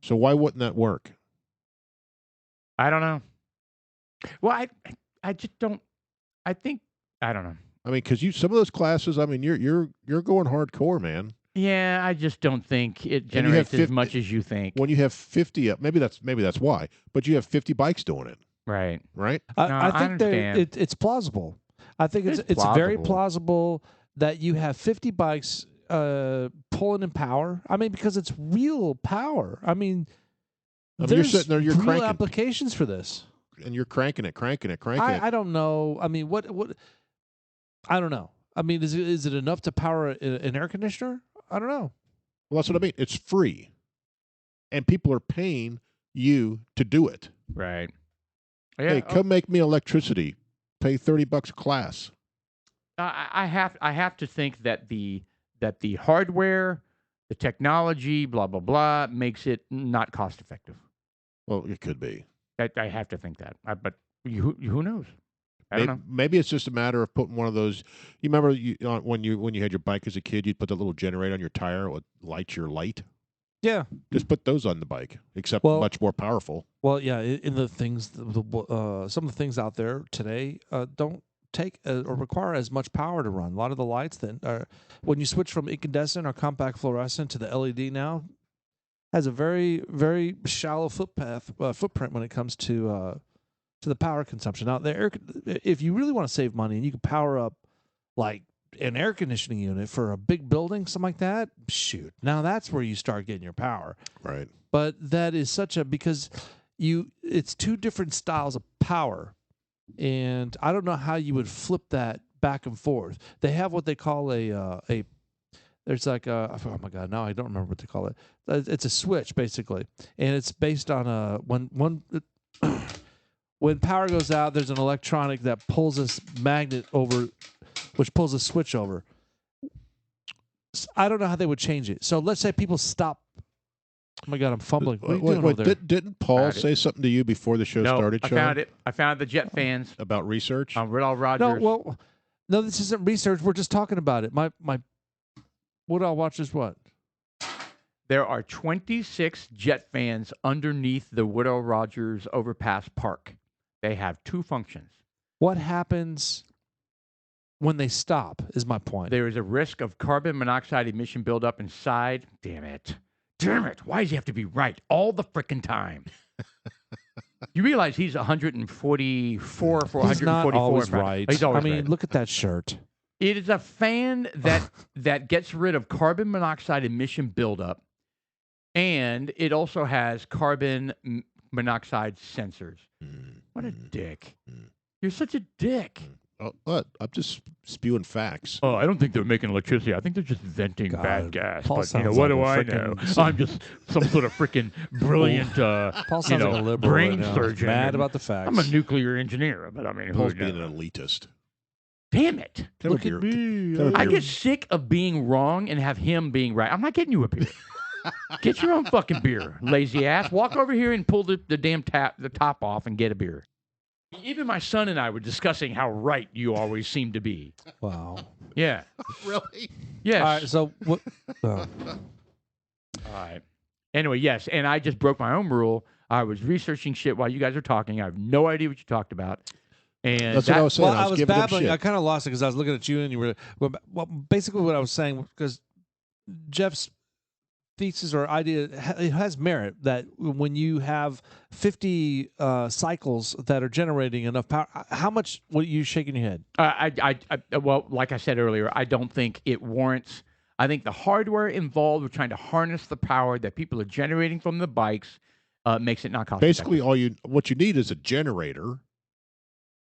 So why wouldn't that work? I don't know. Well, I just don't. I think I don't know. I mean, because some of those classes, I mean, you're going hardcore, man. Yeah, I just don't think it And you have generates as much as you think. When you have 50, maybe that's why. But you have 50 bikes doing it, Right. right? No, I I think understand. it's plausible. I think it's It's very plausible. plausible that you have 50 bikes pulling in power. I mean, because it's real power. I mean you're there's sitting there, you're real cranking, applications for this. and you're cranking it. I don't know. I mean, what? I don't know. I mean, is it enough to power an air conditioner? I don't know. Well, that's what I mean. It's free, and people are paying you to do it. Right. Yeah. Hey, come make me electricity. Pay $30 a class. I have to think that the hardware, the technology, blah blah blah, makes it not cost effective. Well, it could be. I have to think that. But who knows? I don't know. Maybe it's just a matter of putting one of those. You remember when you had your bike as a kid, you'd put the little generator on your tire. It would light your light. Yeah. Just put those on the bike, except Well- much more powerful. Well, yeah. In the things, some of the things out there today don't take or require as much power to run. A lot of the lights that when you switch from incandescent or compact fluorescent to the LED now, has a very, very shallow footprint when it comes to the power consumption. Now, if you really want to save money and you can power up like an air conditioning unit for a big building, something like that, shoot. Now that's where you start getting your power. Right. But that is because it's two different styles of power. And I don't know how you would flip that back and forth. They have what they call there's like oh my God, now I don't remember what they call it. It's a switch basically. And it's based on when power goes out, there's an electronic that pulls this magnet over, which pulls a switch over. I don't know how they would change it. So let's say people stop. Oh my God, I'm fumbling. What are you doing over there? Didn't Paul Found it. say something to you before the show No, started, I Sean? found it. I found the jet fans About research? on Woodall Rogers. No, this isn't research. We're just talking about it. My what I'll watch is what? There are 26 jet fans underneath the Woodall Rogers Overpass Park. They have two functions. What happens when they stop is my point. There is a risk of carbon monoxide emission buildup inside. Damn it. Damn it. Why does he have to be right all the frickin' time? You realize he's 144 for 144. He's not always in fact. right. He's always I mean, right. look at that shirt. It is a fan that gets rid of carbon monoxide emission buildup, and it also has carbon monoxide sensors. What a dick. You're such a dick. Oh, what? I'm just spewing facts. Oh, I don't think they're making electricity. I think they're just venting God, bad gas. Paul But, you know, sounds what like do a I know? frickin' I'm just some sort of freaking brilliant, Paul sounds you know, like a liberal brain right now. surgeon. Mad and about the facts. I'm a nuclear engineer, but I mean, who Paul's knows? being an elitist. Damn it. Can I have Look a at beer? me. Can I have a I beer? get sick of being wrong and have him being right. I'm not getting you a beer. Get your own fucking beer, lazy ass. Walk over here and pull the damn the top off and get a beer. Even my son and I were discussing how right you always seem to be. Wow. Yeah. Really? Yes. All right, so what? Oh. All right. Anyway, yes, and I just broke my own rule. I was researching shit while you guys are talking. I have no idea what you talked about. And That's what I was saying. Well, I was giving him babbling. shit. I kind of lost it because I was looking at you and you were. Well, basically, what I was saying, because Jeff's thesis or idea, it has merit that when you have 50 cycles that are generating enough power, how much? What are you shaking your head? well, like I said earlier, I don't think it warrants. I think the hardware involved with trying to harness the power that people are generating from the bikes makes it not cost Basically, what you need is a generator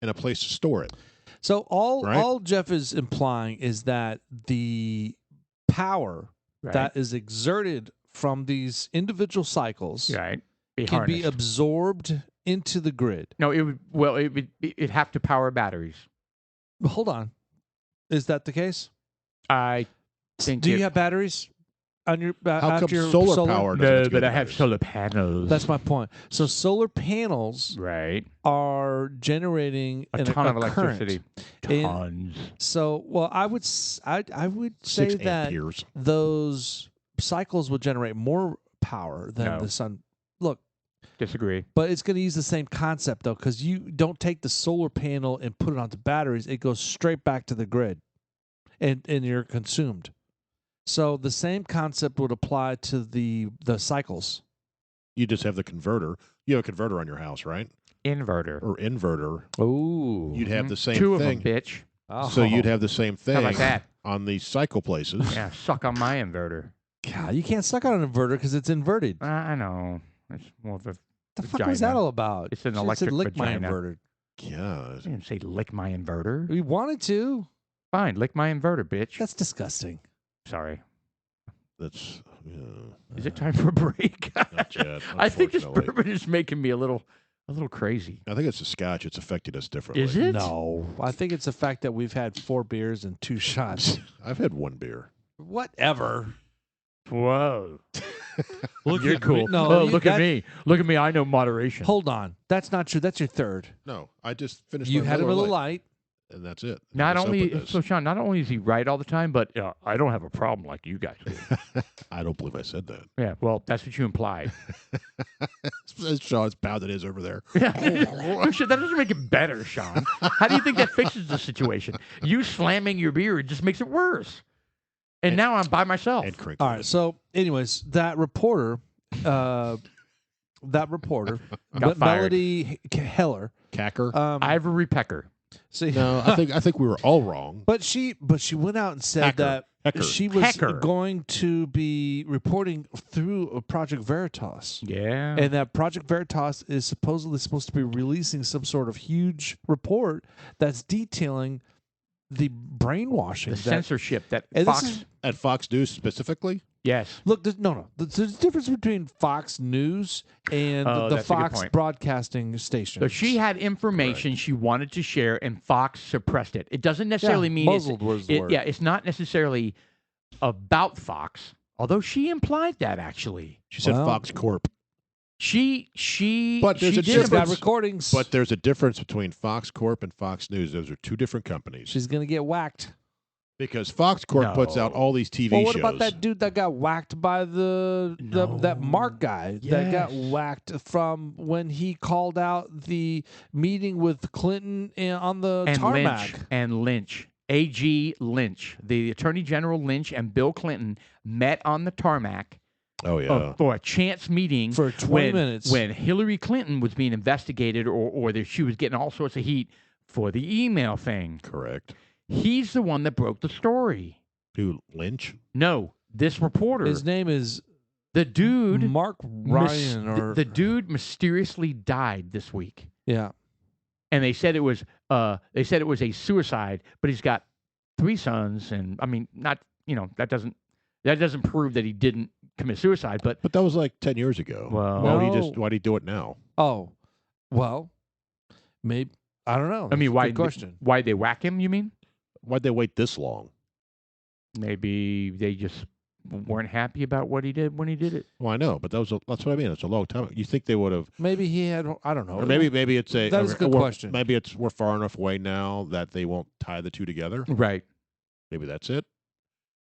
and a place to store it. So Right. all Jeff is implying is that the power Right. that is exerted from these individual cycles right. can be harnessed. absorbed into the grid. No, it'd have to power batteries. Hold on. Is that the case? I think Do you have batteries on your How after come your solar power doesn't have No, to go but to I have batteries? solar panels. That's my point. So solar panels right. are generating A ton of current. electricity. And Tons. so, well, I would say 6 that amperes. those cycles would generate more power than No. the sun. Look, Disagree. but it's going to use the same concept though, because you don't take the solar panel and put it onto batteries. It goes straight back to the grid, and you're consumed. So the same concept would apply to the cycles. You just have the converter. You have a converter on your house, right? Inverter. Or inverter. Oh, You'd have the same Two thing. of them, bitch. So you'd have the same thing How about that? on these cycle places. Yeah, suck on my inverter. God, you can't suck on an inverter because it's inverted. I know. It's more of a. The fuck was that vagina. all about? It's an Should've electric said lick my vagina. inverter. Yeah. I didn't say lick my inverter. We wanted to. Fine, lick my inverter, bitch. That's disgusting. Sorry. That's Is it time for a break? not yet. I think this unfortunately. bourbon is making me a little crazy. I think it's the scotch. It's affected us differently. Is it? No, I think it's the fact that we've had 4 beers and 2 shots. I've had one beer. Whatever. Whoa. Look You're at cool. me. No, oh, you- look at that- me. Look at me. I know moderation. Hold on. That's not true. That's your third. No, I just finished. You my had a Miller Miller Lite, Lite. and that's it. Not Just only open this. so, Sean. Not only is he right all the time, but I don't have a problem like you guys do. I don't believe I said that. Yeah. Well, that's what you implied. Sean's pounding his over there. Yeah. Shit, that doesn't make it better, Sean. How do you think that fixes the situation? You slamming your beer it just makes it worse. And now I'm by myself. And crinkling. All right. So, anyways, that reporter, Got fired. Melody Heller. Cacker. Ivory Pecker. See, No, I think we were all wrong. but she went out and said Hacker. that she was Hacker. going to be reporting through Project Veritas. Yeah. And that Project Veritas is supposedly supposed to be releasing some sort of huge report that's detailing the brainwashing. the censorship that And this Fox. is- At Fox News specifically, Yes. Look, no. There's a difference between Fox News and Oh, the that's a good Fox point. broadcasting station. So she had information she wanted to share, and Fox suppressed it. It doesn't necessarily mean it's, muzzled was the word. yeah, it's not necessarily about Fox, although she implied that actually. she said Well- Fox Corp. She But there's she a did She's got difference. recordings. But there's a difference between Fox Corp and Fox News. Those are two different companies. she's going to get whacked. Because Fox Corp puts out No. all these TV Well, what shows. about that dude that got whacked by that Mark guy that got Yes. whacked from when he called out the meeting with Clinton on the And tarmac? Lynch. A.G. Lynch. The Attorney General Lynch and Bill Clinton met on the tarmac Oh, yeah. for a chance meeting For 20 minutes. when Hillary Clinton was being investigated or she was getting all sorts of heat for the email thing. Correct. He's the one that broke the story. Who, Lynch? No, this reporter. His name is the dude. Mark Ryan, or the dude mysteriously died this week. yeah. And they said it was a suicide, but he's got 3 sons, and I mean, not that doesn't prove that he didn't commit suicide, but But that was like 10 years ago. Well- Why'd he do it now? Oh, well, maybe I don't know. I mean, Good question. Why'd they whack him? You mean? Why'd they wait this long? Maybe they just weren't happy about what he did when he did it. Well, I know, but that's what I mean. It's a long time. You think they would have, Maybe he had. I don't know. or maybe it's a. That is a good or question. Maybe we're far enough away now that they won't tie the two together. Right. Maybe that's it.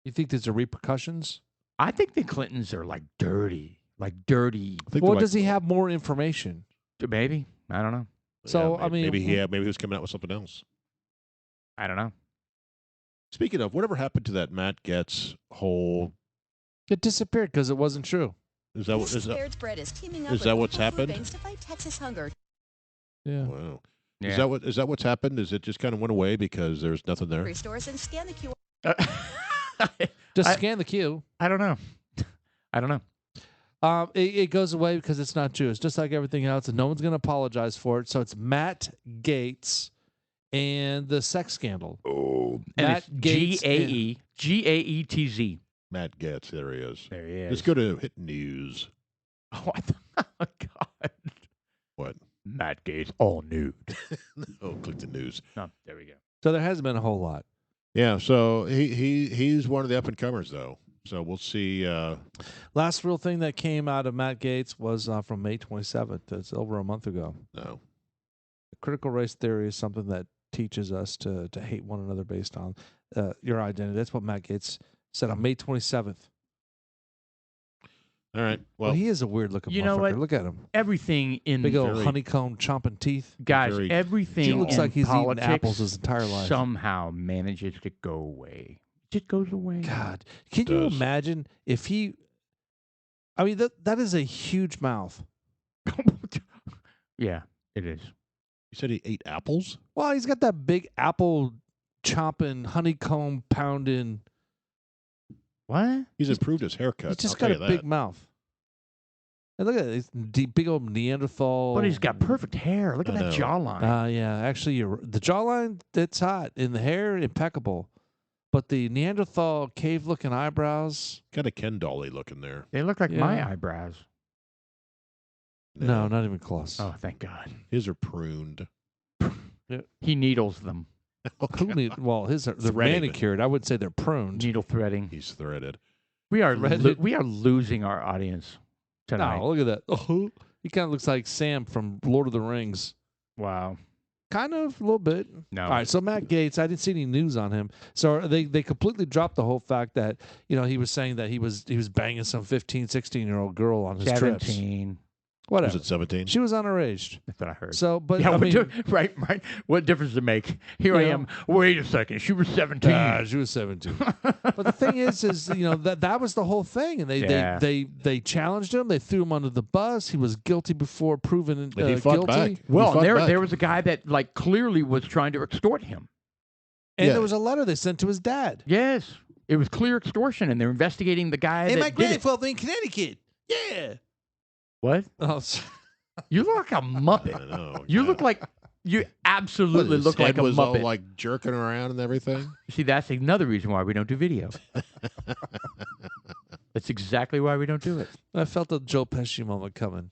You think there's a repercussions? I think the Clintons are like dirty. I think Well, they're like- does he have more information? Maybe. I don't know. So, yeah, I mean- maybe he was coming out with something else. I don't know. Speaking of, whatever happened to that Matt Getz whole? It disappeared because it wasn't true. Is that what? This Is that? Scared Spread is teaming up is with that what's local food happened? banks to fight Texas hunger. Yeah. Wow. Yeah. Is that what's happened? Is it just kind of went away because there's nothing there? Grocery stores and scan the QR. Just I- scan the queue. I don't know. I don't know. It goes away because it's not true. It's just like everything else, and no one's going to apologize for it. So it's Matt Gaetz and the sex scandal. Oh, And Matt it's Gaetz Gaetz. Matt Getz. There he is. There he is. Let's go to Hit News. Oh, oh God. What? Matt Gaetz, all nude. Oh, click the news. Oh, there we go. So there hasn't been a whole lot. Yeah, so he's one of the up and comers though. So we'll see. Last real thing that came out of Matt Gaetz was from May 27th. It's over a month ago. No, Critical race theory is something that teaches us to hate one another based on your identity. That's what Matt Gaetz said on May 27th. all right. Well, Well, he is a weird looking You motherfucker. know what? Look at him. Everything in Big old very- honeycomb chomping teeth. guys, very- everything He looks in like he's eaten politics apples his entire life. somehow manages to go away. It just goes away. God, can you does. imagine if he? I mean, that is a huge mouth. Yeah, it is. you said he ate apples. Well, he's got that big apple chomping, honeycomb pounding. What? He's improved his haircut. He's just I'll got tell a you big that. mouth. And look at it, big old Neanderthal. But he's got perfect hair. Look at I that know. jawline. Yeah, actually, the jawline that's hot, and the hair impeccable, but the Neanderthal cave-looking eyebrows. Kind of Ken Dolly looking there. They look like my Yeah. eyebrows. No, not even close. Oh, thank God. His are pruned. He needles them. Who need? Well, his are they're Threading. manicured. I would say they're pruned. Needle threading. He's threaded. We are Threaded. we are losing our audience tonight. No, look at that. Oh, he kind of looks like Sam from Lord of the Rings. Wow. Kind of, a little bit. No. All right, so Matt Gaetz, I didn't see any news on him. So they completely dropped the whole fact that, he was saying that he was banging some 15, 16-year-old girl on his trips. 17. Whatever. Was it 17? She was underage. That's what I heard. So, but yeah, I mean, right. What difference does it make? Here I Yeah. am. Wait a second. She was 17. she was 17. But the thing is that was the whole thing, and Yeah. they challenged him. They threw him under the bus. He was guilty before proven But he fought guilty. back. Well, He fought back. there was a guy that clearly was trying to extort him. And Yeah. there was a letter they sent to his dad. Yes, it was clear extortion, and they're investigating the guy Hey, that my did it. grandfather in Connecticut. Yeah. What? Oh, so- You look like a I muppet. know. You yeah. look like you absolutely His look like head a was all muppet. like jerking around and everything. See, that's another reason why we don't do video. That's exactly why we don't do it. I felt the Joe Pesci moment coming.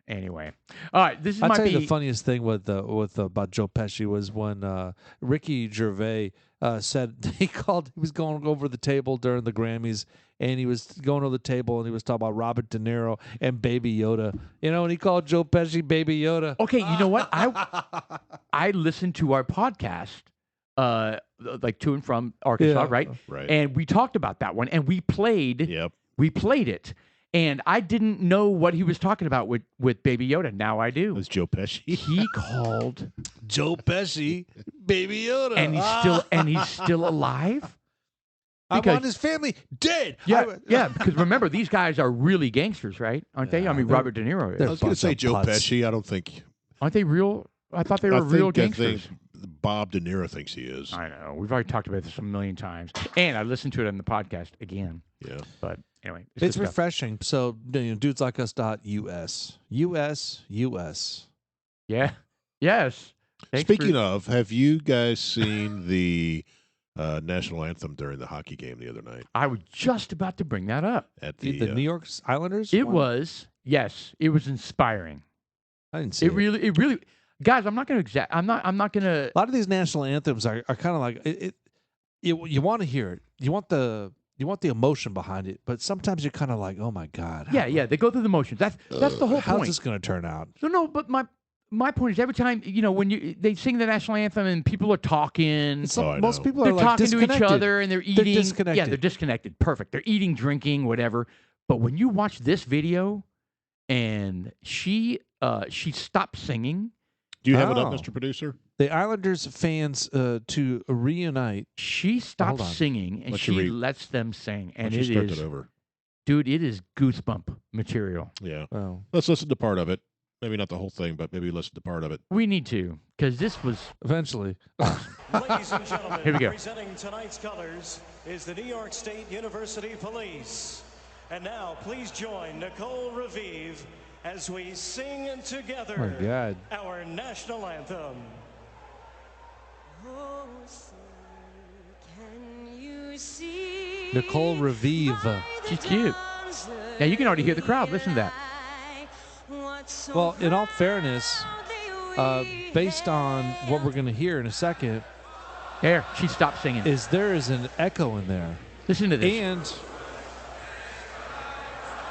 Anyway, all right. This I'll might tell be you the funniest thing with about Joe Pesci was when Ricky Gervais said he was going over the table during the Grammys, and he was going over the table and he was talking about Robert De Niro and Baby Yoda. And he called Joe Pesci Baby Yoda. Okay, you know what? I listened to our podcast like to and from Arkansas, Yeah. right? Right. And we talked about that one, and we played Yep. it. And I didn't know what he was talking about with Baby Yoda. Now I It do. was Joe Pesci. He called, Joe Pesci, Baby Yoda, and he's still alive. I because- want his family dead. Yeah. Because remember, these guys are really gangsters, right? Aren't they? I mean, they're- Robert De Niro they're I is. was going to bunch say of Joe putz. Pesci. I don't think. Aren't they real? I thought they were real gangsters. Bob De Niro thinks he is. I know. We've already talked about this a million times, and I listened to it on the podcast again. Yeah. But anyway, It's good stuff. refreshing. So, dudeslikeus.us. US. Yeah. Yes. Thanks Speaking for- of, have you guys seen the national anthem during the hockey game the other night I was just about to bring that up. at The, the New York Islanders? It one? was it was inspiring. I didn't see it. It really, guys. I'm not going to I'm not going to. A lot of these national anthems are kind of like you want to hear it. You want the emotion behind it, but sometimes you're kind of like, oh my god. Yeah. They go through the motions. That's the whole How's point. this going to turn out? No. But my point is, every time when they sing the national anthem and people are talking, I Most know. people they're are like talking to each disconnected. other and they're eating. disconnected. Yeah, they're disconnected. Perfect. They're eating, drinking, whatever. But when you watch this video, and she stopped singing. Do you have it up, Oh. Mr. Producer? The Islanders fans to reunite. She stops on. singing and Let you she read. lets them sing, Why and don't it you start is, that over? dude, it is goosebump material. Yeah. Oh, Let's listen to part of it. Maybe not the whole thing, but maybe listen to part of it. We need to, because this was eventually. Ladies and gentlemen, Here we go. presenting tonight's colors is the New York State University Police. And now, please join Nicole Revive as we sing together Oh my God. our national anthem. Oh, sir, can you see Nicole Revive. she's cute. Yeah, you can already hear the crowd. Listen to that. Well, in all fairness, based on what we're going to hear in a second, There, she stopped singing. there is an echo in there, Listen to this.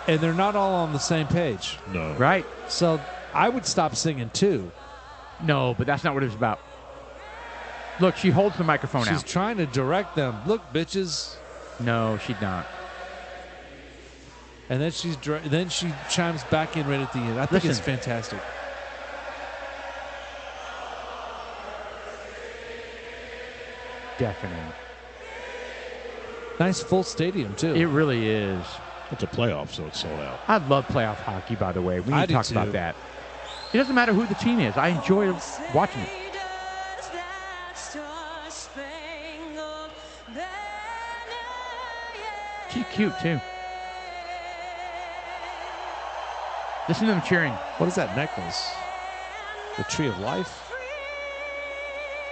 and they're not all on the same page. No. Right? So I would stop singing too. No, but that's not what it's about. Look, she holds the microphone She's out. trying to direct them. Look, bitches. No, she's not. And then she chimes back in right at the end. I think it's Listen. fantastic. Deafening. Nice full stadium too. It really is. It's a playoff, so it's sold out. I love playoff hockey, by the way. We I need to do talk too. about that. It doesn't matter who the team is. I enjoy watching it. She's cute, too. Listen to them cheering. What is that necklace? The Tree of Life?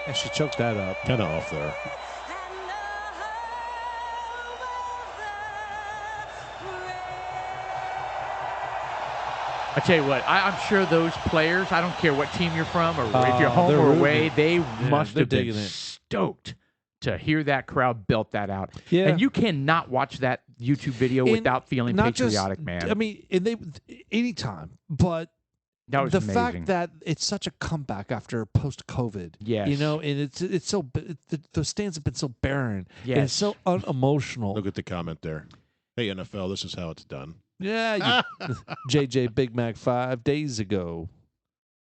And she choked that up. Kind of off there. I tell you what, I'm sure those players, I don't care what team you're from or if you're home they're or rooting. away, they must they're have been digging it. stoked to hear that crowd belt that out. Yeah. And you cannot watch that YouTube video And without feeling not just- patriotic, man. I mean, and they anytime, but that was the amazing. fact that it's such a comeback after post-COVID, Yes. you know, and it's so the stands have been so barren, and Yes. it's so unemotional. Look at the comment there. Hey, NFL, this is how it's done. Yeah, JJ Big Mac 5 days ago.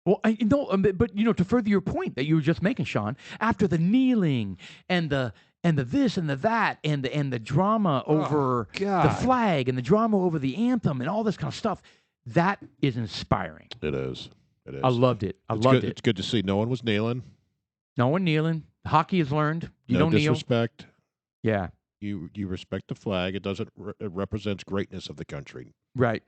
Well, but to further your point that you were just making, Sean, after the kneeling and the this and the that and the drama over the God. flag and the drama over the anthem and all this kind of stuff, that is inspiring. It is. It is. I loved it. I It's loved good. it. It's good to see. No one was kneeling. No one kneeling. Hockey has learned you No don't kneel. disrespect. Yeah, You respect the flag. It doesn't. It represents greatness of the country. right.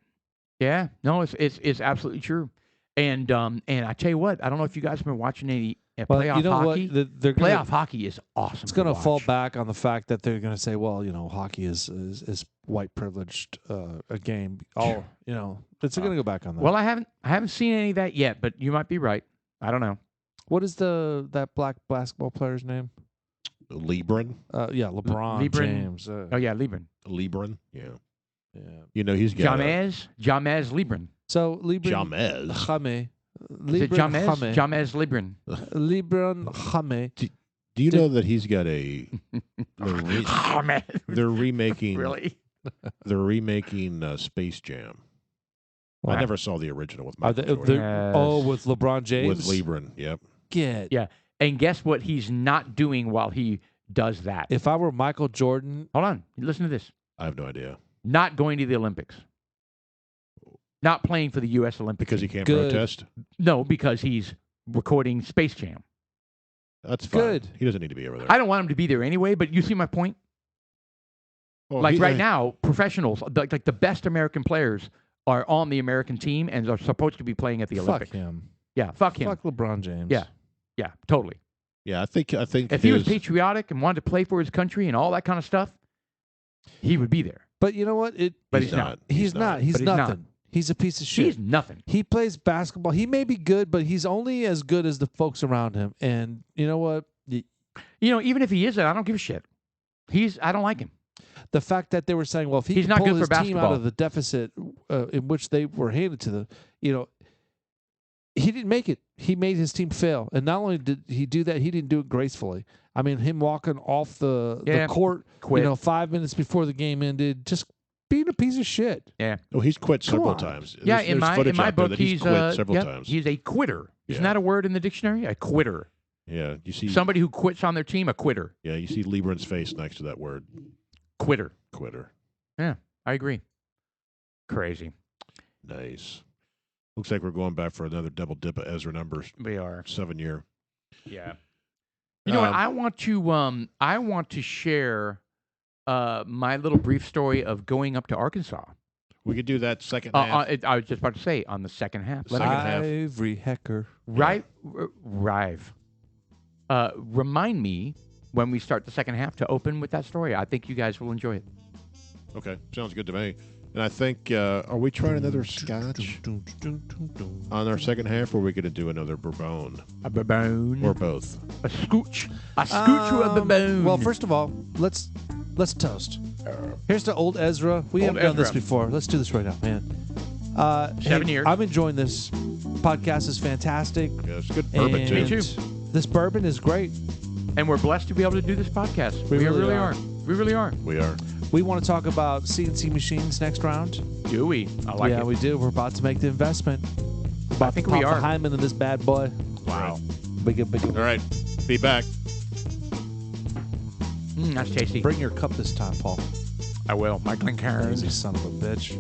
Yeah, no, it's absolutely true. And I tell you what, I don't know if you guys have been watching any Well, playoff you know hockey. what? They're gonna, Playoff hockey is awesome. It's going to to fall watch. back on the fact that they're going to say, well, hockey is white privileged a game. All it's going to go back on that. Well, I haven't seen any of that yet, but you might be right. I don't know. what is that black basketball player's name? Lebron. Yeah, LeBron Lebron. James. Oh yeah, Libran. Lebron. Yeah. Yeah. You know he's got. Jamez Libran. So Lebron Jamez. Jaime. Is it Lebron Jamez? Jaime. Jamez Libran. Lebron Jaime Do you know that he's got a? Oh man, They're remaking. really? They're remaking Space Jam. Wow. I never saw the original with Are Michael they, Jordan. Yes. with LeBron James? With Lebron. Yep. Get. Yeah. And guess what he's not doing while he does that? If I were Michael Jordan, Hold on. Listen to this. I have no idea Not going to the Olympics. Not playing for the U.S. Olympic because he team. can't Good. protest. No, because he's recording Space Jam. That's fine. Good. He doesn't need to be over there. I don't want him to be there anyway, but you see my point? Well, Like he- right now, professionals, like the best American players are on the American team and are supposed to be playing at the fuck Olympics. him. Yeah, fuck him. Fuck LeBron James. Yeah. Yeah, totally. Yeah, I think. If he was patriotic and wanted to play for his country and all that kind of stuff, he would be there. But you know what? But he's not. He's not. He's But he's not. nothing. He's a piece of shit. He's nothing. He plays basketball. He may be good, but he's only as good as the folks around him. And you know what? You know, even if he isn't, I don't give a shit. I don't like him. The fact that they were saying, well, if he He's can not pull good his for team out basketball. of the deficit in which they were handed to them, he didn't make it. He made his team fail. And not only did he do that, he didn't do it gracefully. I mean, him walking off the court, Quit. 5 minutes before the game ended, just being a piece of shit. Yeah. Oh, he's quit Come several on. times. Yeah, There's in my footage out there book, that he's quit several times. He's a quitter. Isn't Yeah. that a word in the dictionary? A quitter. Yeah, you see. Somebody who quits on their team, a quitter. Yeah, you see Lebron's face next to that word, Quitter. quitter. Yeah, I agree. Crazy. Nice. Looks like we're going back for another double dip of Ezra numbers. We are. 7 year. Yeah. You know what? I want to share my little brief story of going up to Arkansas. We could do that second half. I was just about to say on the second half. Second half. Ivory Hecker. Rive. Remind me when we start the second half to open with that story. I think you guys will enjoy it. Okay, sounds good to me. And I think, are we trying another scotch on our second half, or are we going to do another bourbon? A bourbon. Or both? A scooch. A scooch or a bourbon. Well, first of all, let's toast. Here's to old Ezra. We Old haven't done this Ezra. before. Let's do this right now, man. 7 years. I'm enjoying this. Podcast is fantastic. Yeah, it's good bourbon, And too. Me too. This bourbon is great. And we're blessed to be able to do this podcast. We really really are. are. We really are. We are. We want to talk about CNC machines next round. Do we? I like yeah, it. we do. We're about to make the investment. About think to we pop are. the hymen in this bad boy. Wow. Big. All right, be back. That's tasty. Bring your cup this time, Paul. I will. My Glencairn. Lazy son of a bitch.